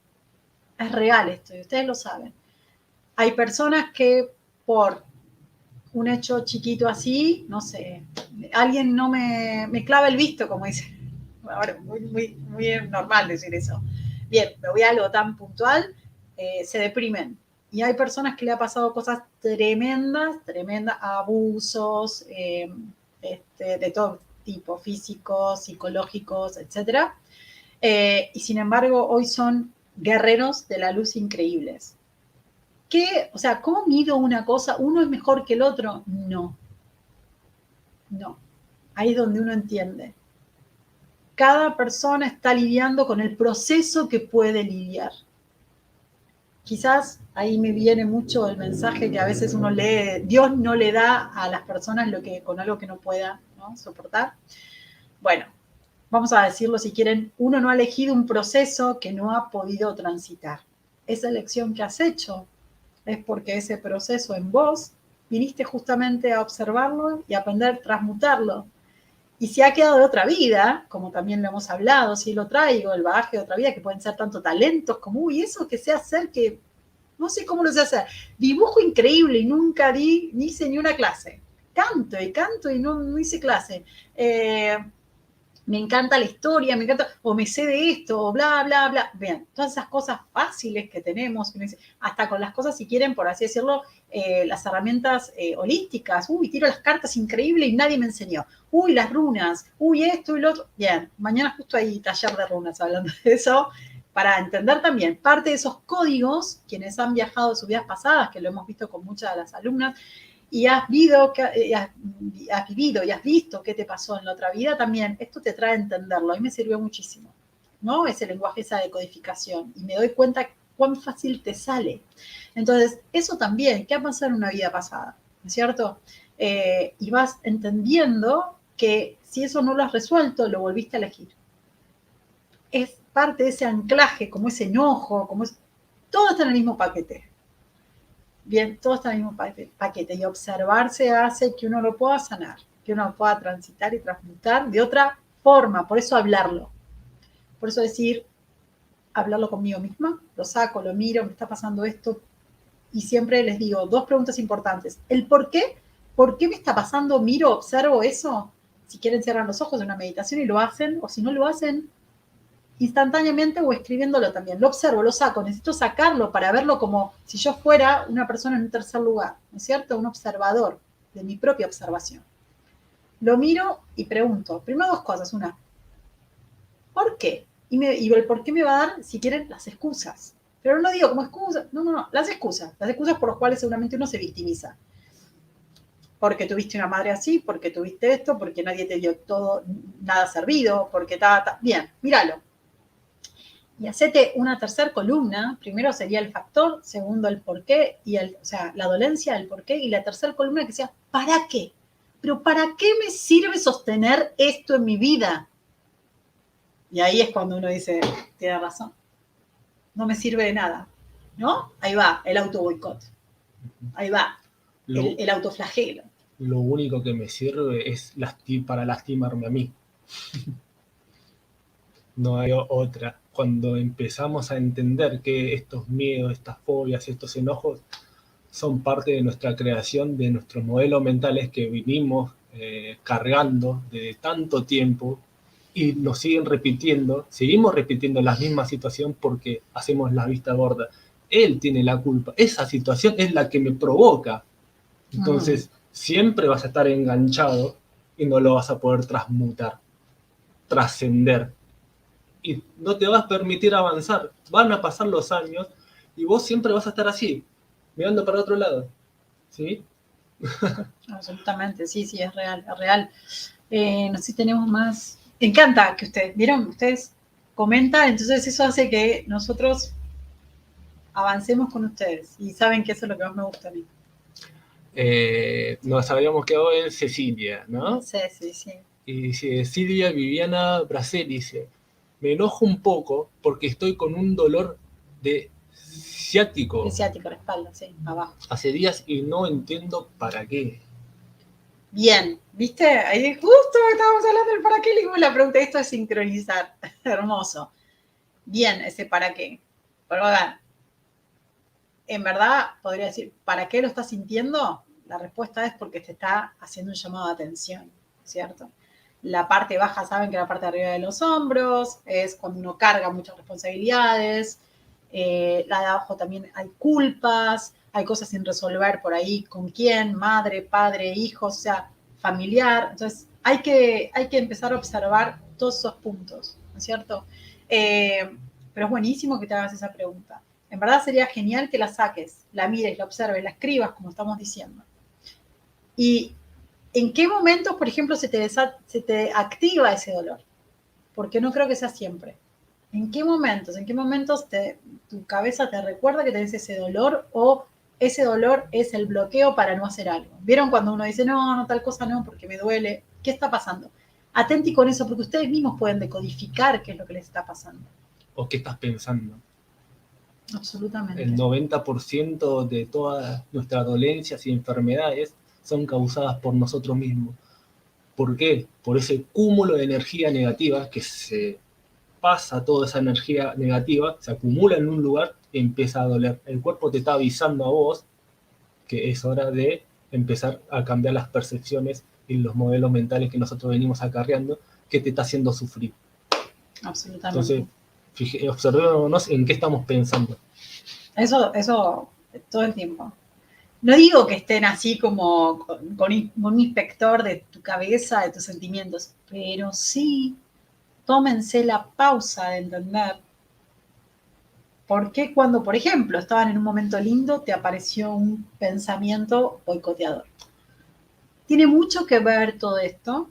Es real esto, y ustedes lo saben. Hay personas que por un hecho chiquito así, no sé, alguien no me clava el visto, como dice. Ahora, muy normal decir eso. Bien, me voy a algo tan puntual, se deprimen. Y hay personas que le ha pasado cosas tremendas, abusos, de todo tipo, físicos, psicológicos, etc. Y sin embargo, hoy son guerreros de la luz increíbles. ¿Qué? O sea, ¿cómo mido una cosa? ¿Uno es mejor que el otro? No. No. Ahí es donde uno entiende. Cada persona está lidiando con el proceso que puede lidiar. Quizás ahí me viene mucho el mensaje que a veces uno lee, Dios no le da a las personas con algo que no pueda, ¿no?, soportar. Bueno, vamos a decirlo si quieren, uno no ha elegido un proceso que no ha podido transitar. Esa elección que has hecho es porque ese proceso en vos viniste justamente a observarlo y aprender a transmutarlo. Y si ha quedado de otra vida, como también lo hemos hablado, si lo traigo, el bagaje de otra vida, que pueden ser tanto talentos como, uy, eso que sé hacer, que no sé cómo lo sé hacer. Dibujo increíble y nunca ni hice ni una clase. Canto y no hice clase. Me encanta la historia, me encanta, o me sé de esto, o bla, bla, bla. Vean, todas esas cosas fáciles que tenemos, hasta con las cosas, si quieren, por así decirlo, las herramientas holísticas. Uy, tiro las cartas increíble y nadie me enseñó. Uy, las runas. Uy, esto y lo otro. Bien, mañana justo hay taller de runas hablando de eso, para entender también parte de esos códigos, quienes han viajado de sus vidas pasadas, que lo hemos visto con muchas de las alumnas, y has vivido y has visto qué te pasó en la otra vida también, esto te trae a entenderlo. A mí me sirvió muchísimo, ¿no? Ese lenguaje, esa decodificación. Y me doy cuenta cuán fácil te sale. Entonces, eso también, ¿qué ha pasado en una vida pasada? ¿No es cierto? Y vas entendiendo que si eso no lo has resuelto, lo volviste a elegir. Es parte de ese anclaje, como ese enojo, todo está en el mismo paquete. Bien, todo está en el mismo paquete, y observarse hace que uno lo pueda sanar, que uno lo pueda transitar y transmutar de otra forma. Por eso hablarlo, por eso decir, hablarlo conmigo misma, lo saco, lo miro, me está pasando esto, y siempre les digo 2 preguntas importantes. El por qué me está pasando, miro, observo eso. Si quieren, cierran los ojos de una meditación y lo hacen, o si no lo hacen, instantáneamente o escribiéndolo también. Lo observo, lo saco, necesito sacarlo para verlo como si yo fuera una persona en un tercer lugar, ¿no es cierto? Un observador de mi propia observación. Lo miro y pregunto, primero 2 cosas. Una, ¿por qué? Y el por qué me va a dar, si quieren, las excusas. Pero no digo como excusa, no, las excusas por las cuales seguramente uno se victimiza. Porque tuviste una madre así, porque tuviste esto, porque nadie te dio todo, nada servido, porque bien, míralo. Y hacete una tercera columna, primero sería el factor, segundo el por qué, o sea, la dolencia, el por qué, y la tercera columna que sea, ¿para qué? Pero ¿para qué me sirve sostener esto en mi vida? Y ahí es cuando uno dice, tiene razón, no me sirve de nada, ¿no? Ahí va, el auto boicot, ahí va, el autoflagelo. Lo único que me sirve es para lastimarme a mí. No hay otra. Cuando empezamos a entender que estos miedos, estas fobias, estos enojos son parte de nuestra creación, de nuestros modelos mentales que vinimos cargando de tanto tiempo y nos siguen repitiendo, seguimos repitiendo la misma situación porque hacemos la vista gorda. Él tiene la culpa, esa situación es la que me provoca. Entonces, siempre vas a estar enganchado y no lo vas a poder transmutar, trascender. Y no te vas a permitir avanzar. Van a pasar los años y vos siempre vas a estar así, mirando para otro lado. ¿Sí? Absolutamente, sí, es real, es real. No sé si tenemos más. Me encanta que ustedes comentan, entonces eso hace que nosotros avancemos con ustedes y saben que eso es lo que más me gusta a mí. Nos habíamos quedado en Cecilia, ¿no? Sí, sí, sí. Y dice, Silvia Viviana Bracel, dice, me enojo un poco porque estoy con un dolor de ciático El ciático, la espalda, sí, abajo. hace días y no entiendo para qué. Bien, ¿viste? Ahí justo estábamos hablando del para qué, le dimos la pregunta, esto es sincronizar. Hermoso. Bien, ese para qué. Pero a ver, en verdad podría decir, ¿para qué lo estás sintiendo? La respuesta es porque te está haciendo un llamado de atención, ¿cierto? La parte baja, saben que la parte de arriba de los hombros es cuando uno carga muchas responsabilidades. La de abajo también hay culpas, hay cosas sin resolver por ahí, con quién, madre, padre, hijos, o sea, familiar. Entonces, hay que empezar a observar todos esos puntos, ¿no es cierto? Pero es buenísimo que te hagas esa pregunta. En verdad sería genial que la saques, la mires, la observes, la escribas, como estamos diciendo. Y en qué momentos, por ejemplo, se te activa ese dolor. Porque no creo que sea siempre. ¿En qué momentos? ¿En qué momentos tu cabeza te recuerda que tenés ese dolor o ese dolor es el bloqueo para no hacer algo? ¿Vieron cuando uno dice, no, no, tal cosa no, porque me duele? ¿Qué está pasando? Atenti con eso, porque ustedes mismos pueden decodificar qué es lo que les está pasando. ¿O qué estás pensando? Absolutamente. El 90% de todas nuestras dolencias y enfermedades son causadas por nosotros mismos. ¿Por qué? Por ese cúmulo de energía negativa que se pasa toda esa energía negativa, se acumula en un lugar y empieza a doler. El cuerpo te está avisando a vos que es hora de empezar a cambiar las percepciones y los modelos mentales que nosotros venimos acarreando, que te está haciendo sufrir. Absolutamente. Entonces, observémonos en qué estamos pensando. Eso todo el tiempo. No digo que estén así como con un inspector de tu cabeza, de tus sentimientos, pero sí tómense la pausa de entender por qué cuando, por ejemplo, estaban en un momento lindo, te apareció un pensamiento boicoteador. Tiene mucho que ver todo esto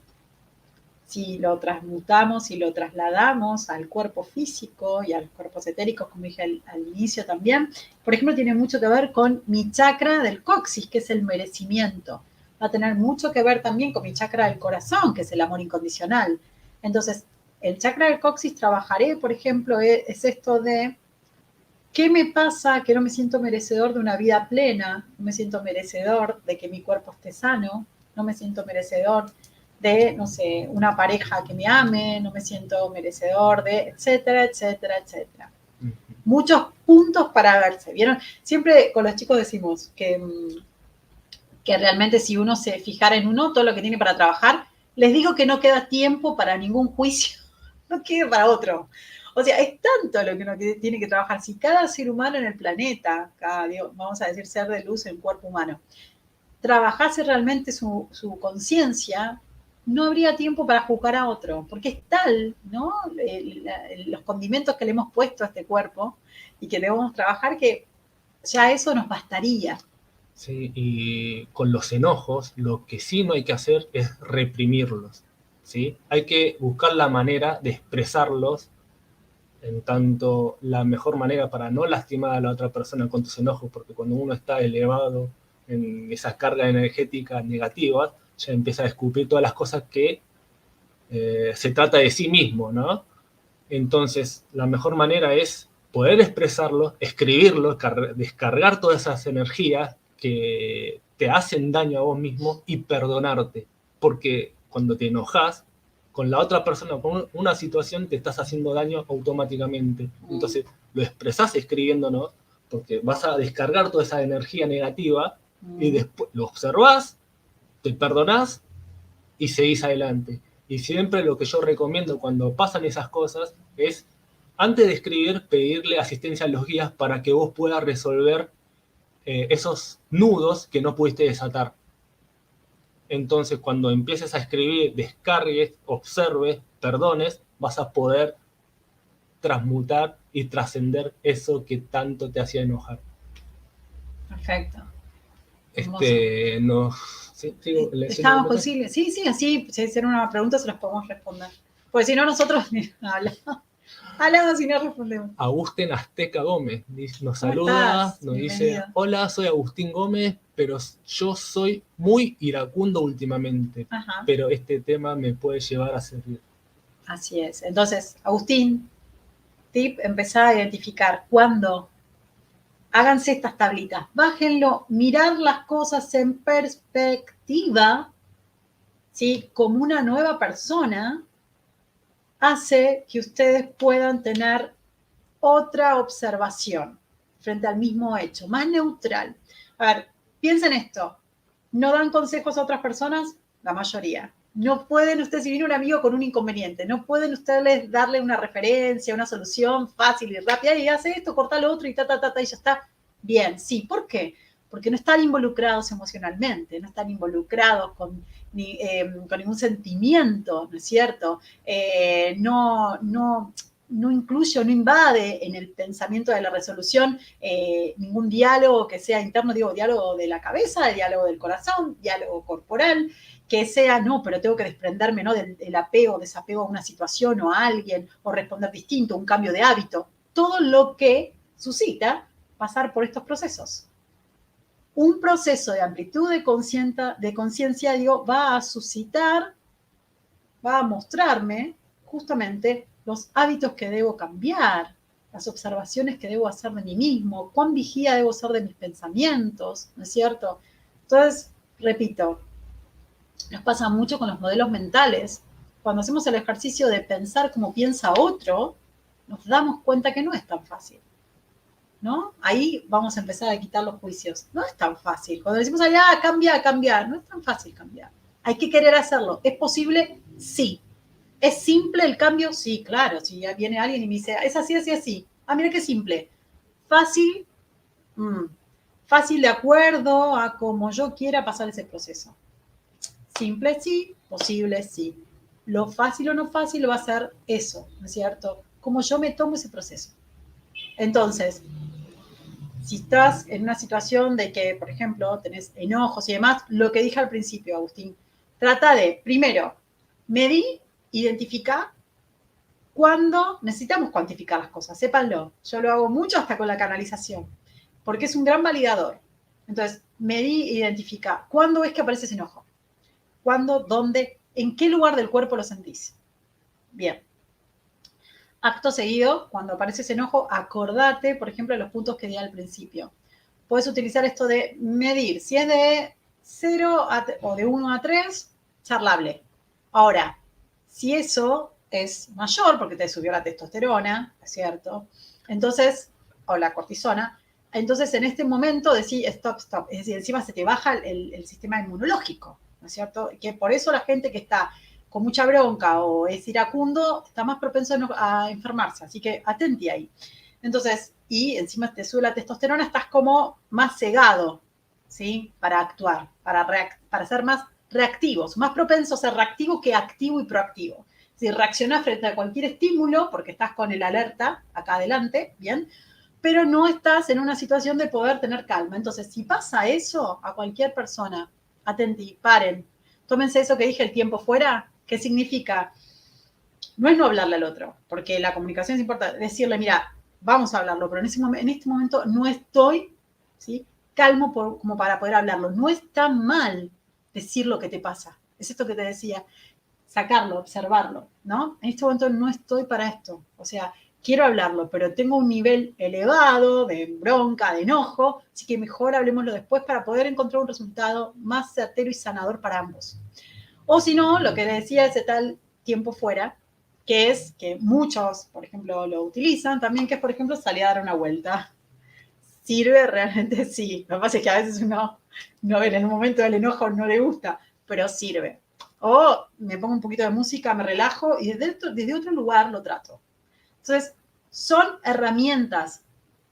si lo transmutamos, si lo trasladamos al cuerpo físico y a los cuerpos etéricos, como dije al inicio también. Por ejemplo, tiene mucho que ver con mi chakra del coxis, que es el merecimiento. Va a tener mucho que ver también con mi chakra del corazón, que es el amor incondicional. Entonces, el chakra del coxis trabajaré, por ejemplo, es esto de ¿qué me pasa que no me siento merecedor de una vida plena? No me siento merecedor de que mi cuerpo esté sano, no me siento merecedor de, no sé, una pareja que me ame, no me siento merecedor de, etcétera, etcétera, etcétera. Muchos puntos para verse, ¿vieron? Siempre con los chicos decimos que realmente si uno se fijara en uno, todo lo que tiene para trabajar, les digo que no queda tiempo para ningún juicio, no queda para otro. O sea, es tanto lo que uno tiene que trabajar. Si cada ser humano en el planeta, vamos a decir ser de luz en cuerpo humano, trabajase realmente su conciencia, no habría tiempo para juzgar a otro, porque es tal, ¿no? Los condimentos que le hemos puesto a este cuerpo y que debemos trabajar que ya eso nos bastaría. Sí, y con los enojos, lo que sí no hay que hacer es reprimirlos, ¿sí? Hay que buscar la manera de expresarlos, en tanto la mejor manera para no lastimar a la otra persona con tus enojos, porque cuando uno está elevado en esas cargas energéticas negativas, ya empieza a escupir todas las cosas que se trata de sí mismo, ¿no? Entonces, la mejor manera es poder expresarlo, escribirlo, descargar todas esas energías que te hacen daño a vos mismo y perdonarte. Porque cuando te enojas con la otra persona, con una situación, te estás haciendo daño automáticamente. Entonces, lo expresás escribiéndonos, porque vas a descargar toda esa energía negativa y después lo observás, te perdonás y seguís adelante. Y siempre lo que yo recomiendo cuando pasan esas cosas es, antes de escribir, pedirle asistencia a los guías para que vos puedas resolver esos nudos que no pudiste desatar. Entonces, cuando empieces a escribir, descargues, observes, perdones, vas a poder transmutar y trascender eso que tanto te hacía enojar. Perfecto. Estábamos con Silvia. Sí, sí, así, si hicieron una pregunta se las podemos responder. Porque si no, nosotros hablamos y no respondemos. Agustín Azteca Gómez nos saluda, nos dice, hola, soy Agustín Gómez, pero yo soy muy iracundo últimamente, Ajá. pero este tema me puede llevar a servir. Así es. Entonces, Agustín, tip, empezar a identificar cuándo. Háganse estas tablitas, bájenlo, mirar las cosas en perspectiva, ¿sí? Como una nueva persona, hace que ustedes puedan tener otra observación frente al mismo hecho, más neutral. A ver, piensen esto, ¿no dan consejos a otras personas? La mayoría. No pueden ustedes, si viene un amigo con un inconveniente, no pueden ustedes darle una referencia, una solución fácil y rápida, y hace esto, corta lo otro y y ya está. Bien, sí, ¿por qué? Porque no están involucrados emocionalmente, no están involucrados con ningún sentimiento, ¿no es cierto? No incluye o no invade en el pensamiento de la resolución ningún diálogo que sea interno, digo, diálogo de la cabeza, diálogo del corazón, diálogo corporal, que sea, no, pero tengo que desprenderme, ¿no? Del apego, desapego a una situación o a alguien, o responder distinto, un cambio de hábito. Todo lo que suscita pasar por estos procesos. Un proceso de amplitud de conciencia, digo, va a suscitar, va a mostrarme justamente los hábitos que debo cambiar, las observaciones que debo hacer de mí mismo, cuán vigía debo ser de mis pensamientos, ¿no es cierto? Entonces, repito, nos pasa mucho con los modelos mentales. Cuando hacemos el ejercicio de pensar como piensa otro, nos damos cuenta que no es tan fácil, ¿no? Ahí vamos a empezar a quitar los juicios. No es tan fácil. Cuando decimos, cambia, cambiar, no es tan fácil cambiar. Hay que querer hacerlo. ¿Es posible? Sí. ¿Es simple el cambio? Sí, claro. Si ya viene alguien y me dice, es así, así, así. Ah, mira qué simple. Fácil, fácil de acuerdo a como yo quiera pasar ese proceso. Simple sí, posible sí. Lo fácil o no fácil va a ser eso, ¿no es cierto? Como yo me tomo ese proceso. Entonces, si estás en una situación de que, por ejemplo, tenés enojos y demás, lo que dije al principio, Agustín, trata de, primero, medir, identificar cuándo necesitamos cuantificar las cosas, sépanlo. Yo lo hago mucho hasta con la canalización, porque es un gran validador. Entonces, medí, identifica cuándo es que aparece ese enojo, cuándo, dónde, en qué lugar del cuerpo lo sentís. Bien. Acto seguido, cuando aparece ese enojo, acordate, por ejemplo, de los puntos que di al principio. Puedes utilizar esto de medir. Si es de 0 o de 1 a 3, charlable. Ahora, si eso es mayor, porque te subió la testosterona, ¿es cierto? Entonces, o la cortisona, entonces en este momento decís stop, stop. Es decir, encima se te baja el sistema inmunológico, ¿no es cierto? Que por eso la gente que está con mucha bronca o es iracundo, está más propenso a enfermarse. Así que atenti ahí. Entonces, y encima te sube la testosterona, estás como más cegado, ¿sí? Para actuar, para ser más reactivos, más propenso a ser reactivo que activo y proactivo. Si reaccionás frente a cualquier estímulo, porque estás con el alerta acá adelante, ¿bien? Pero no estás en una situación de poder tener calma. Entonces, si pasa eso a cualquier persona, atenti, paren, tómense eso que dije, el tiempo fuera. ¿Qué significa? No es no hablarle al otro, porque la comunicación es importante. Decirle, mira, vamos a hablarlo, pero en este momento no estoy, ¿sí? Calmo como para poder hablarlo. No está mal decir lo que te pasa. Es esto que te decía, sacarlo, observarlo, ¿no? En este momento no estoy para esto. O sea, quiero hablarlo, pero tengo un nivel elevado de bronca, de enojo, así que mejor hablemoslo después para poder encontrar un resultado más certero y sanador para ambos. O si no, lo que decía ese tal tiempo fuera, que es que muchos, por ejemplo, lo utilizan también, que es, por ejemplo, salir a dar una vuelta. ¿Sirve? Realmente sí. Lo que pasa es que a veces uno no, en el momento del enojo no le gusta, pero sirve. O me pongo un poquito de música, me relajo y desde otro lugar lo trato. Entonces, son herramientas,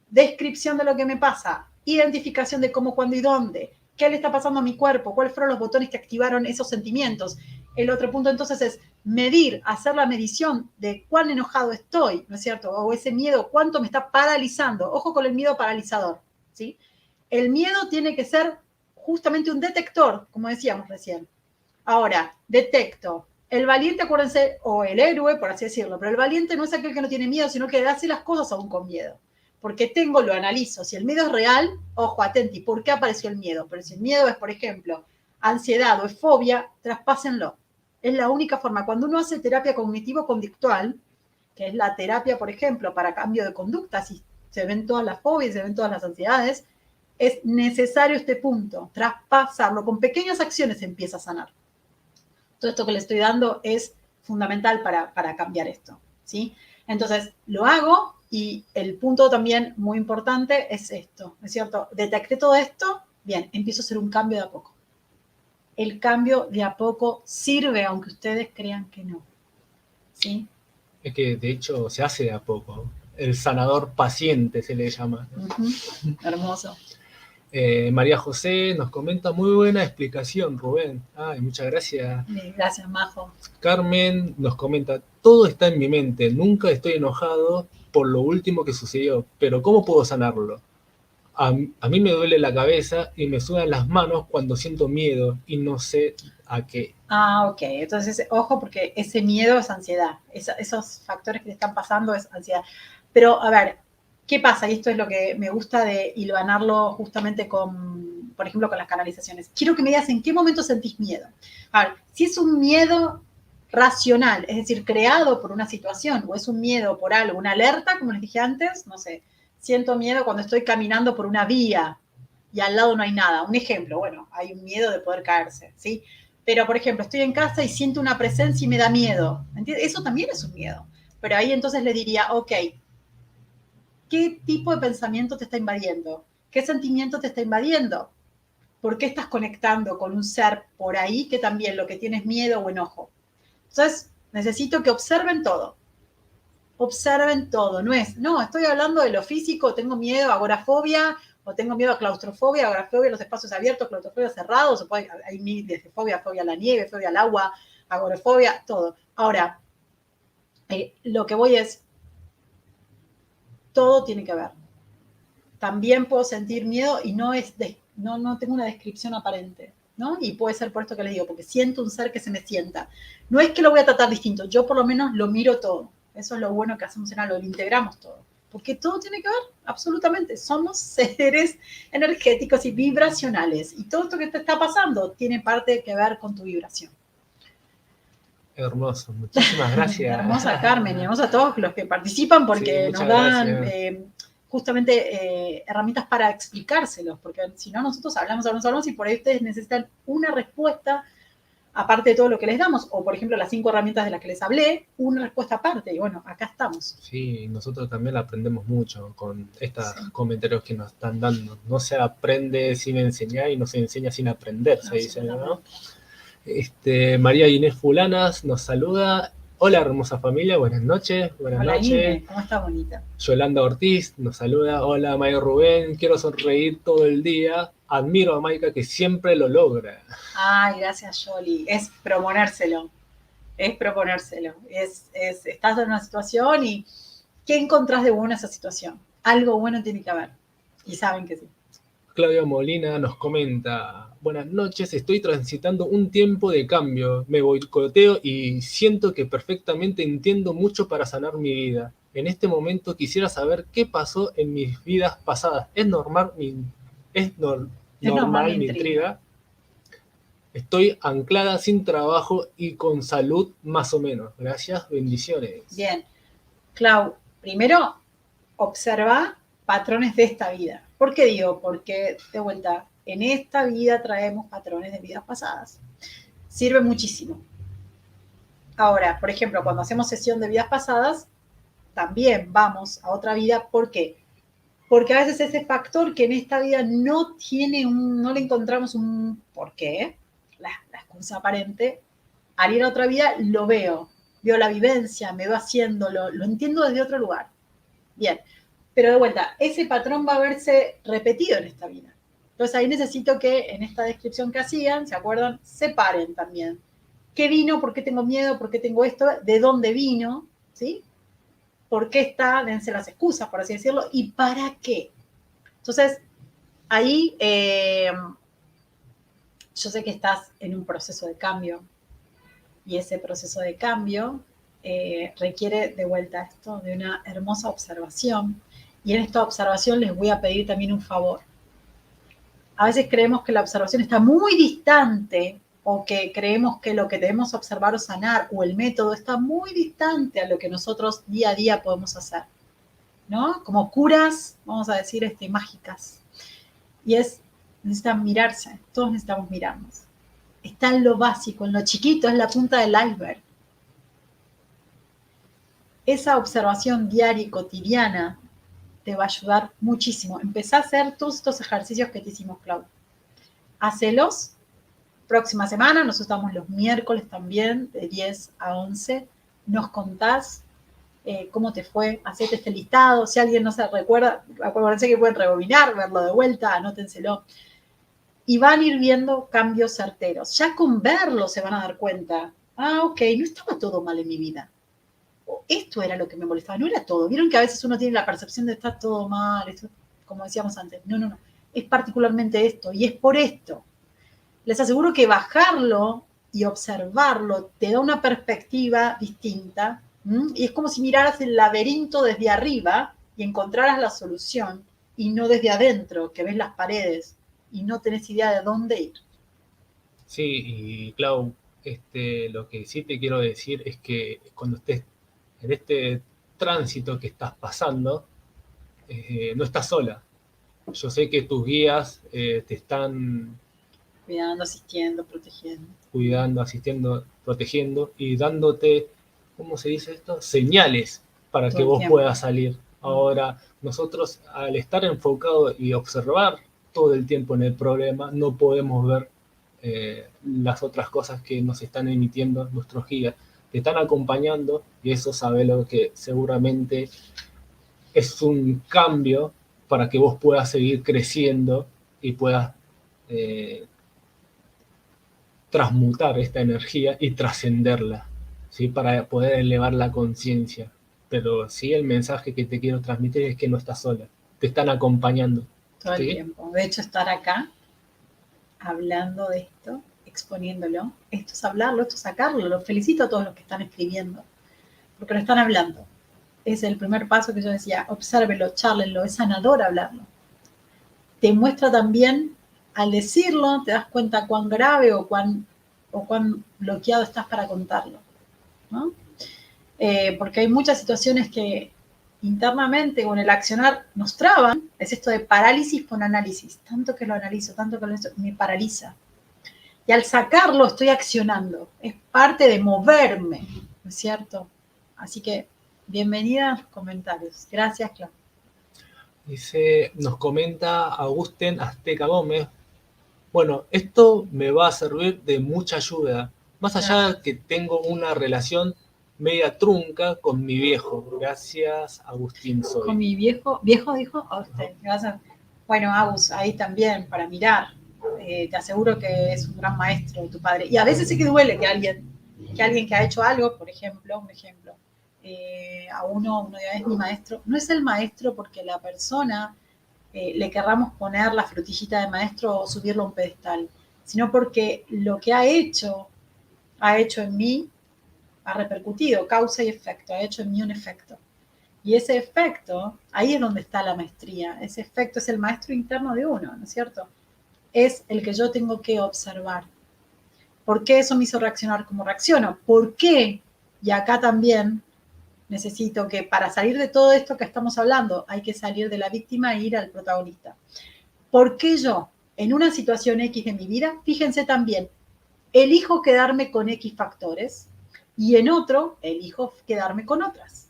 descripción de lo que me pasa, identificación de cómo, cuándo y dónde, qué le está pasando a mi cuerpo, cuáles fueron los botones que activaron esos sentimientos. El otro punto entonces es medir, hacer la medición de cuán enojado estoy, ¿no es cierto? O ese miedo, cuánto me está paralizando. Ojo con el miedo paralizador, ¿sí? El miedo tiene que ser justamente un detector, como decíamos recién. Ahora, detecto. El valiente, acuérdense, o el héroe, por así decirlo, pero el valiente no es aquel que no tiene miedo, sino que hace las cosas aún con miedo. porque tengo, lo analizo. Si el miedo es real, ojo, atenti, ¿por qué apareció el miedo? Pero si el miedo es, por ejemplo, ansiedad o es fobia, traspásenlo. Es la única forma. Cuando uno hace terapia cognitivo-conductual, que es la terapia, por ejemplo, para cambio de conducta, si se ven todas las fobias, se ven todas las ansiedades, es necesario este punto, traspasarlo. Con pequeñas acciones se empieza a sanar. Todo esto que le estoy dando es fundamental para cambiar esto, ¿sí? Entonces, lo hago y el punto también muy importante es esto, ¿es cierto? Detecté todo esto, bien, empiezo a hacer un cambio de a poco. El cambio de a poco sirve, aunque ustedes crean que no, ¿sí? Es que de hecho se hace de a poco. El sanador paciente se le llama. Hermoso. María José nos comenta, muy buena explicación, Rubén. Ay, muchas gracias. Gracias, Majo. Carmen nos comenta, todo está en mi mente, nunca estoy enojado por lo último que sucedió, pero ¿cómo puedo sanarlo? A mí me duele la cabeza y me sudan las manos cuando siento miedo y no sé a qué. Ok. Entonces, ojo, porque ese miedo es ansiedad. Esos factores que le están pasando es ansiedad. Pero, a ver, ¿qué pasa? Y esto es lo que me gusta de hilvanarlo justamente con, por ejemplo, con las canalizaciones. Quiero que me digas en qué momento sentís miedo. A ver, si es un miedo racional, es decir, creado por una situación, o es un miedo por algo, una alerta, como les dije antes, no sé, siento miedo cuando estoy caminando por una vía y al lado no hay nada. Un ejemplo, bueno, hay un miedo de poder caerse, ¿sí? Pero, por ejemplo, estoy en casa y siento una presencia y me da miedo. ¿Entiendes? Eso también es un miedo. Pero ahí entonces le diría, ok, ¿qué tipo de pensamiento te está invadiendo? ¿Qué sentimiento te está invadiendo? ¿Por qué estás conectando con un ser por ahí que también lo que tiene es miedo o enojo? Entonces, necesito que observen todo. Observen todo. No es, no, estoy hablando de lo físico, tengo miedo, agorafobia, o tengo miedo a claustrofobia, agorafobia a los espacios abiertos, claustrofobia cerrados, o puede, hay mil desde fobia, fobia a la nieve, fobia al agua, agorafobia, todo. Ahora, lo que voy es, todo tiene que ver. También puedo sentir miedo y no tengo una descripción aparente, ¿no? Y puede ser por esto que les digo, porque siento un ser que se me sienta. No es que lo voy a tratar distinto, yo por lo menos lo miro todo. Eso es lo bueno que hacemos en algo, lo integramos todo. Porque todo tiene que ver, absolutamente. Somos seres energéticos y vibracionales. Y todo esto que te está pasando tiene parte que ver con tu vibración. Hermoso, muchísimas gracias. Hermosa Carmen y hermosa a todos los que participan porque Sí, nos dan justamente herramientas para explicárselos, porque si no nosotros hablamos y por ahí ustedes necesitan una respuesta aparte de todo lo que les damos, o por ejemplo las 5 herramientas de las que les hablé, una respuesta aparte, y bueno, acá estamos. Sí, nosotros también aprendemos mucho con estos comentarios que nos están dando. No se aprende sin enseñar y no se enseña sin aprender, se dice, ¿no? María Inés Fulanas nos saluda. Hola, hermosa familia, buenas noches. Hola, noches. Inés, ¿cómo está bonita? Yolanda Ortiz nos saluda. Hola, Maya Rubén, quiero sonreír todo el día. Admiro a Maika que siempre lo logra. Ay, gracias, Yoli. Es proponérselo. Estás en una situación y ¿qué encontrás de bueno en esa situación? Algo bueno tiene que haber. Y saben que sí. Claudia Molina nos comenta, buenas noches, estoy transitando un tiempo de cambio, me boicoteo y siento que perfectamente entiendo mucho para sanar mi vida. En este momento quisiera saber qué pasó en mis vidas pasadas. ¿Es normal mi intriga? Estoy anclada sin trabajo y con salud más o menos. Gracias, bendiciones. Bien. Clau, primero observa patrones de esta vida. ¿Por qué digo? Porque, de vuelta, en esta vida traemos patrones de vidas pasadas. Sirve muchísimo. Ahora, por ejemplo, cuando hacemos sesión de vidas pasadas, también vamos a otra vida. ¿Por qué? Porque a veces ese factor que en esta vida no le encontramos un por qué, la excusa aparente, al ir a otra vida lo veo la vivencia, me veo haciéndolo, lo entiendo desde otro lugar. Bien, pero de vuelta, ese patrón va a verse repetido en esta vida. Entonces ahí necesito que en esta descripción que hacían, ¿se acuerdan? Separen también. ¿Qué vino? ¿Por qué tengo miedo? ¿Por qué tengo esto? ¿De dónde vino? ¿Sí? ¿Por qué está? Dense las excusas, por así decirlo. ¿Y para qué? Entonces, ahí yo sé que estás en un proceso de cambio y ese proceso de cambio requiere de vuelta esto de una hermosa observación Y en esta observación les voy a pedir también un favor. A veces creemos que la observación está muy distante o que creemos que lo que debemos observar o sanar o el método está muy distante a lo que nosotros día a día podemos hacer, ¿no? Como curas, vamos a decir, mágicas. Y necesitan mirarse, todos necesitamos mirarnos. Está en lo básico, en lo chiquito, es la punta del iceberg. Esa observación diaria y cotidiana te va a ayudar muchísimo. Empezá a hacer todos estos ejercicios que te hicimos, Clau. Hacelos. Próxima semana, nosotros estamos los miércoles también, de 10 a 11. Nos contás cómo te fue, hacete este listado. Si alguien no se recuerda, acuérdense que pueden rebobinar, verlo de vuelta, anótenselo. Y van a ir viendo cambios certeros. Ya con verlo se van a dar cuenta. Ah, ok, no estaba todo mal en mi vida. Esto era lo que me molestaba, no era todo. Vieron que a veces uno tiene la percepción de estar todo mal, esto, como decíamos antes. No. Es particularmente esto y es por esto. Les aseguro que bajarlo y observarlo te da una perspectiva distinta. Y es como si miraras el laberinto desde arriba y encontraras la solución y no desde adentro, que ves las paredes y no tenés idea de dónde ir. Sí, y Clau, lo que sí te quiero decir es que cuando estés en este tránsito que estás pasando, no estás sola. Yo sé que tus guías te están Cuidando, asistiendo, protegiendo. cuidando, asistiendo, protegiendo y dándote, ¿cómo se dice esto? Señales para Todo que el vos tiempo. puedas salir. Ahora, nosotros al estar enfocados y observar todo el tiempo en el problema, no podemos ver las otras cosas que nos están emitiendo nuestros guías. Te están acompañando y eso sabe lo que seguramente es un cambio para que vos puedas seguir creciendo y puedas transmutar esta energía y trascenderla, ¿sí? Para poder elevar la conciencia. Pero sí, el mensaje que te quiero transmitir es que no estás sola, te están acompañando. Todo el ¿Sí? tiempo. De hecho, estar acá hablando de esto, exponiéndolo, esto es hablarlo, esto es sacarlo. Los felicito a todos los que están escribiendo, porque lo están hablando. Es el primer paso que yo decía, obsérvelo, charlenlo, es sanador hablarlo. Te muestra también, al decirlo, te das cuenta cuán grave o cuán bloqueado estás para contarlo, ¿no? Porque hay muchas situaciones que internamente o en el accionar nos traban, es esto de parálisis con análisis, tanto que lo analizo, tanto que lo analizo, me paraliza. Y al sacarlo estoy accionando, es parte de moverme, ¿no es cierto? Así que bienvenida a los comentarios. Gracias, Clau. Dice, nos comenta Agustín Azteca Gómez. Bueno, esto me va a servir de mucha ayuda. Más allá de que tengo una relación media trunca con mi viejo. Gracias, Agustín Soy. Con mi viejo dijo a usted. Bueno, Agus, ahí también para mirar. Te aseguro que es un gran maestro tu padre. Y a veces sí que duele que alguien que ha hecho algo, por ejemplo, un ejemplo, a uno es mi maestro, no es el maestro porque la persona le querramos poner la frutillita de maestro o subirlo a un pedestal, sino porque lo que ha hecho en mí, ha repercutido, causa y efecto, ha hecho en mí un efecto. Y ese efecto, ahí es donde está la maestría. Ese efecto es el maestro interno de uno, ¿no es cierto? Es el que yo tengo que observar. ¿Por qué eso me hizo reaccionar como reacciono? ¿Por qué? Y acá también necesito que para salir de todo esto que estamos hablando, hay que salir de la víctima e ir al protagonista. ¿Por qué yo, en una situación X de mi vida, fíjense también, elijo quedarme con X factores y en otro, elijo quedarme con otras?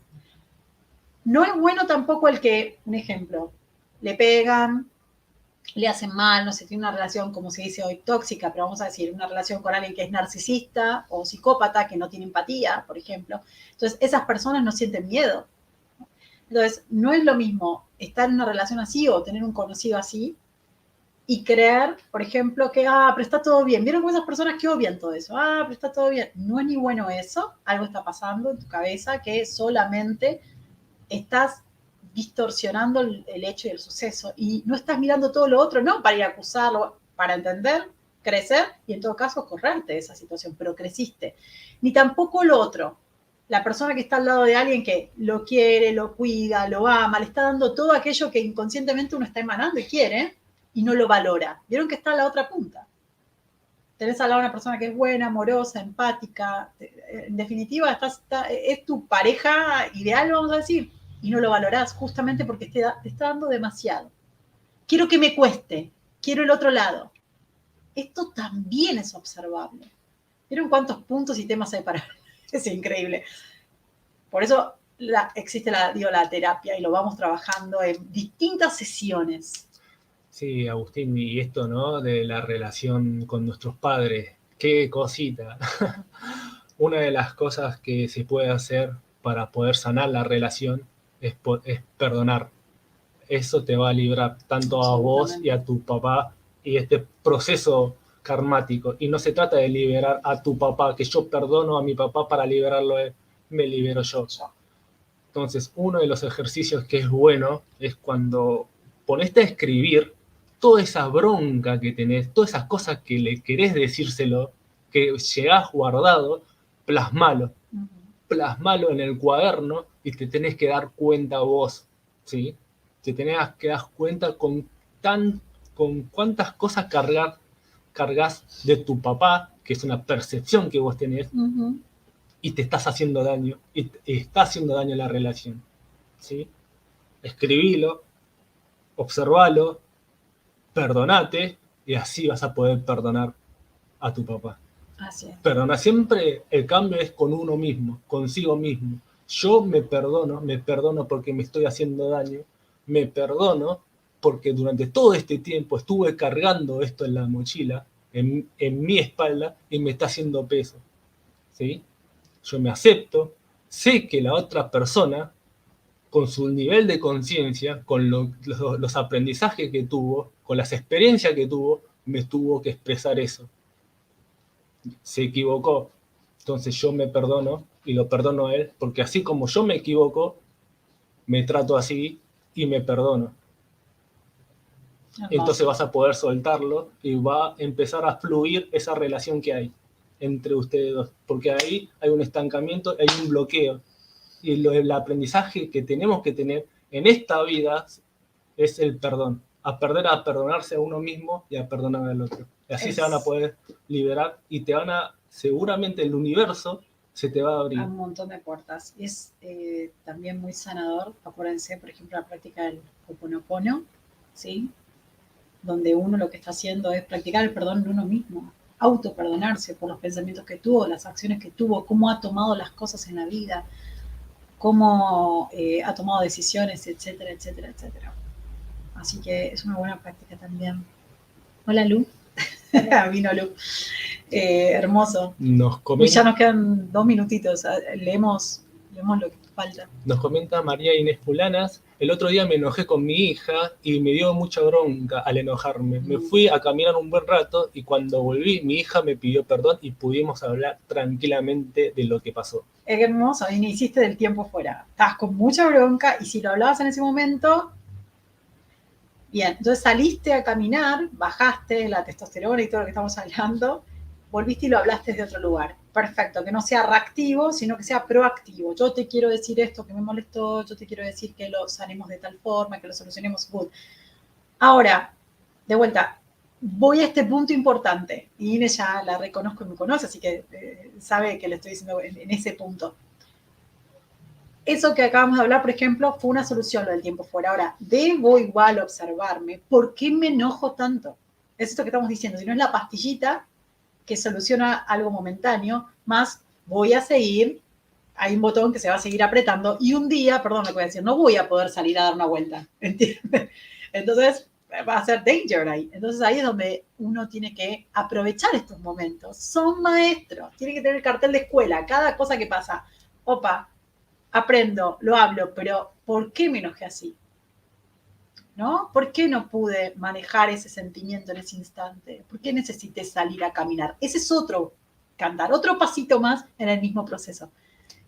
No es bueno tampoco el que, un ejemplo, le pegan, le hacen mal, no sé, tiene una relación, como se dice hoy, tóxica, pero vamos a decir, una relación con alguien que es narcisista o psicópata, que no tiene empatía, por ejemplo. Entonces, esas personas no sienten miedo. Entonces, no es lo mismo estar en una relación así o tener un conocido así y creer, por ejemplo, que, pero está todo bien. ¿Vieron con esas personas que obvian todo eso? Pero está todo bien. No es ni bueno eso, algo está pasando en tu cabeza que solamente estás distorsionando el hecho y el suceso y no estás mirando todo lo otro, no para ir a acusarlo, para entender, crecer y en todo caso correrte de esa situación, pero creciste. Ni tampoco lo otro, la persona que está al lado de alguien que lo quiere, lo cuida, lo ama, le está dando todo aquello que inconscientemente uno está emanando y quiere, y no lo valora. Vieron que está a la otra punta. Tenés al lado una persona que es buena, amorosa, empática, en definitiva es tu pareja ideal, vamos a decir, y no lo valorás justamente porque te está dando demasiado. Quiero que me cueste, quiero el otro lado. Esto también es observable. ¿Vieron cuántos puntos y temas hay para...? Es increíble. Por eso existe la terapia y lo vamos trabajando en distintas sesiones. Sí, Agustín, y esto, ¿no? De la relación con nuestros padres. Qué cosita. Una de las cosas que se puede hacer para poder sanar la relación es perdonar. Eso te va a librar tanto a vos y a tu papá y este proceso karmático. Y no se trata de liberar a tu papá, que yo perdono a mi papá para liberarlo, me libero yo. Entonces, uno de los ejercicios que es bueno es cuando poneste a escribir toda esa bronca que tenés, todas esas cosas que le querés decírselo, que llegás guardado, plasmalo. Plasmalo en el cuaderno y te tenés que dar cuenta vos, ¿sí? Te tenés que dar cuenta con cuántas cosas cargas de tu papá, que es una percepción que vos tenés, y te estás haciendo daño, y está haciendo daño a la relación, ¿sí? Escribilo, observalo, perdonate, y así vas a poder perdonar a tu papá. Así es. Perdona, siempre el cambio es con uno mismo, consigo mismo. Yo me perdono porque me estoy haciendo daño, me perdono porque durante todo este tiempo estuve cargando esto en la mochila, en mi espalda, y me está haciendo peso, ¿sí? Yo me acepto, sé que la otra persona, con su nivel de conciencia, con los aprendizajes que tuvo, con las experiencias que tuvo, me tuvo que expresar eso. Se equivocó, entonces yo me perdono y lo perdono a él, porque así como yo me equivoco, me trato así y me perdono. Entonces vas a poder soltarlo y va a empezar a fluir esa relación que hay entre ustedes dos, porque ahí hay un estancamiento, hay un bloqueo, y el aprendizaje que tenemos que tener en esta vida es el perdón, aprender a perdonarse a uno mismo y a perdonar al otro. Y así se van a poder liberar y seguramente el universo se te va a abrir. A un montón de puertas. Es también muy sanador. Acuérdense, por ejemplo, la práctica del Ho'oponopono, ¿sí? Donde uno lo que está haciendo es practicar el perdón de uno mismo, autoperdonarse por los pensamientos que tuvo, las acciones que tuvo, cómo ha tomado las cosas en la vida, cómo ha tomado decisiones, etcétera, etcétera, etcétera. Así que es una buena práctica también. Hola, Lu. Vino Lu. Hermoso. Ya nos quedan 2 minutitos. Leemos lo que falta. Nos comenta María Inés Pulanas: el otro día me enojé con mi hija y me dio mucha bronca al enojarme. Me fui a caminar un buen rato y cuando volví mi hija me pidió perdón y pudimos hablar tranquilamente de lo que pasó. Es hermoso, y ni hiciste del tiempo fuera. Estabas con mucha bronca y si lo hablabas en ese momento... Bien, entonces saliste a caminar, bajaste la testosterona y todo lo que estamos hablando, volviste y lo hablaste desde otro lugar. Perfecto, que no sea reactivo, sino que sea proactivo. Yo te quiero decir esto que me molestó, yo te quiero decir que lo sanemos de tal forma, que lo solucionemos. Good. Ahora, de vuelta, voy a este punto importante. Y Inés ya la reconozco y me conoce, así que sabe que le estoy diciendo en ese punto. Eso que acabamos de hablar, por ejemplo, fue una solución lo del tiempo fuera. Ahora, debo igual observarme. ¿Por qué me enojo tanto? Es esto que estamos diciendo. Si no es la pastillita que soluciona algo momentáneo, más voy a seguir, hay un botón que se va a seguir apretando y un día, perdón lo que voy a decir, no voy a poder salir a dar una vuelta. ¿Entiendes? Entonces, va a ser danger ahí. Entonces, ahí es donde uno tiene que aprovechar estos momentos. Son maestros. Tiene que tener el cartel de escuela. Cada cosa que pasa. Opa, aprendo, lo hablo, pero ¿por qué me enojé así? ¿No? ¿Por qué no pude manejar ese sentimiento en ese instante? ¿Por qué necesité salir a caminar? Ese es otro cantar, otro pasito más en el mismo proceso.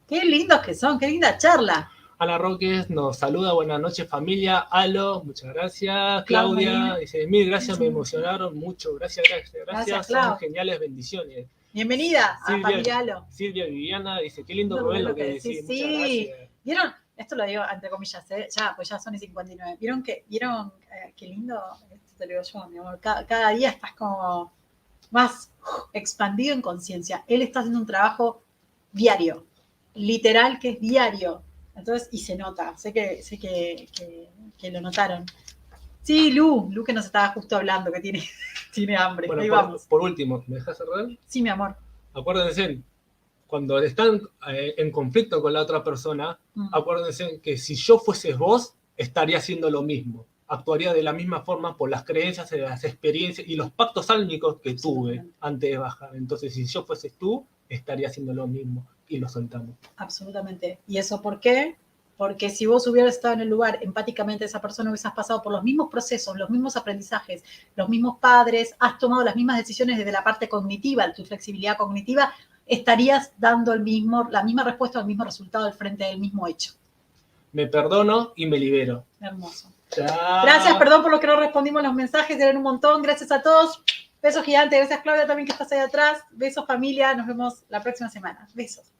Qué lindos que son, qué linda charla. Ana Roques nos saluda, buenas noches familia. Alo, muchas gracias. Claudia dice, mil gracias, me emocionaron mucho. Gracias. Son geniales, bendiciones. Bienvenida a Familia Halo. Silvia Viviana dice, qué lindo Rubén lo que decís. Sí. ¿Vieron? Esto lo digo entre comillas, ya, pues ya son y 59. ¿Vieron qué lindo? Esto te lo digo yo, mi amor. Cada día estás como más expandido en conciencia. Él está haciendo un trabajo diario, literal que es diario. Entonces, y se nota, sé que lo notaron. Sí, Lu que nos estaba justo hablando, que tiene hambre. Bueno, ahí vamos. Por último, ¿me dejas cerrar? Sí, mi amor. Acuérdense, cuando están en conflicto con la otra persona, acuérdense que si yo fuese vos, estaría haciendo lo mismo. Actuaría de la misma forma por las creencias, las experiencias y los pactos álmicos que tuve antes de bajar. Entonces, si yo fueses tú, estaría haciendo lo mismo y lo soltamos. Absolutamente. ¿Y eso por qué? Porque si vos hubieras estado en el lugar empáticamente de esa persona, hubieras pasado por los mismos procesos, los mismos aprendizajes, los mismos padres, has tomado las mismas decisiones desde la parte cognitiva, tu flexibilidad cognitiva, estarías dando la misma respuesta, el mismo resultado al frente del mismo hecho. Me perdono y me libero. Hermoso. Chao. Gracias, perdón por lo que no respondimos los mensajes, eran un montón. Gracias a todos. Besos gigantes. Gracias, Claudia, también que estás ahí atrás. Besos, familia. Nos vemos la próxima semana. Besos.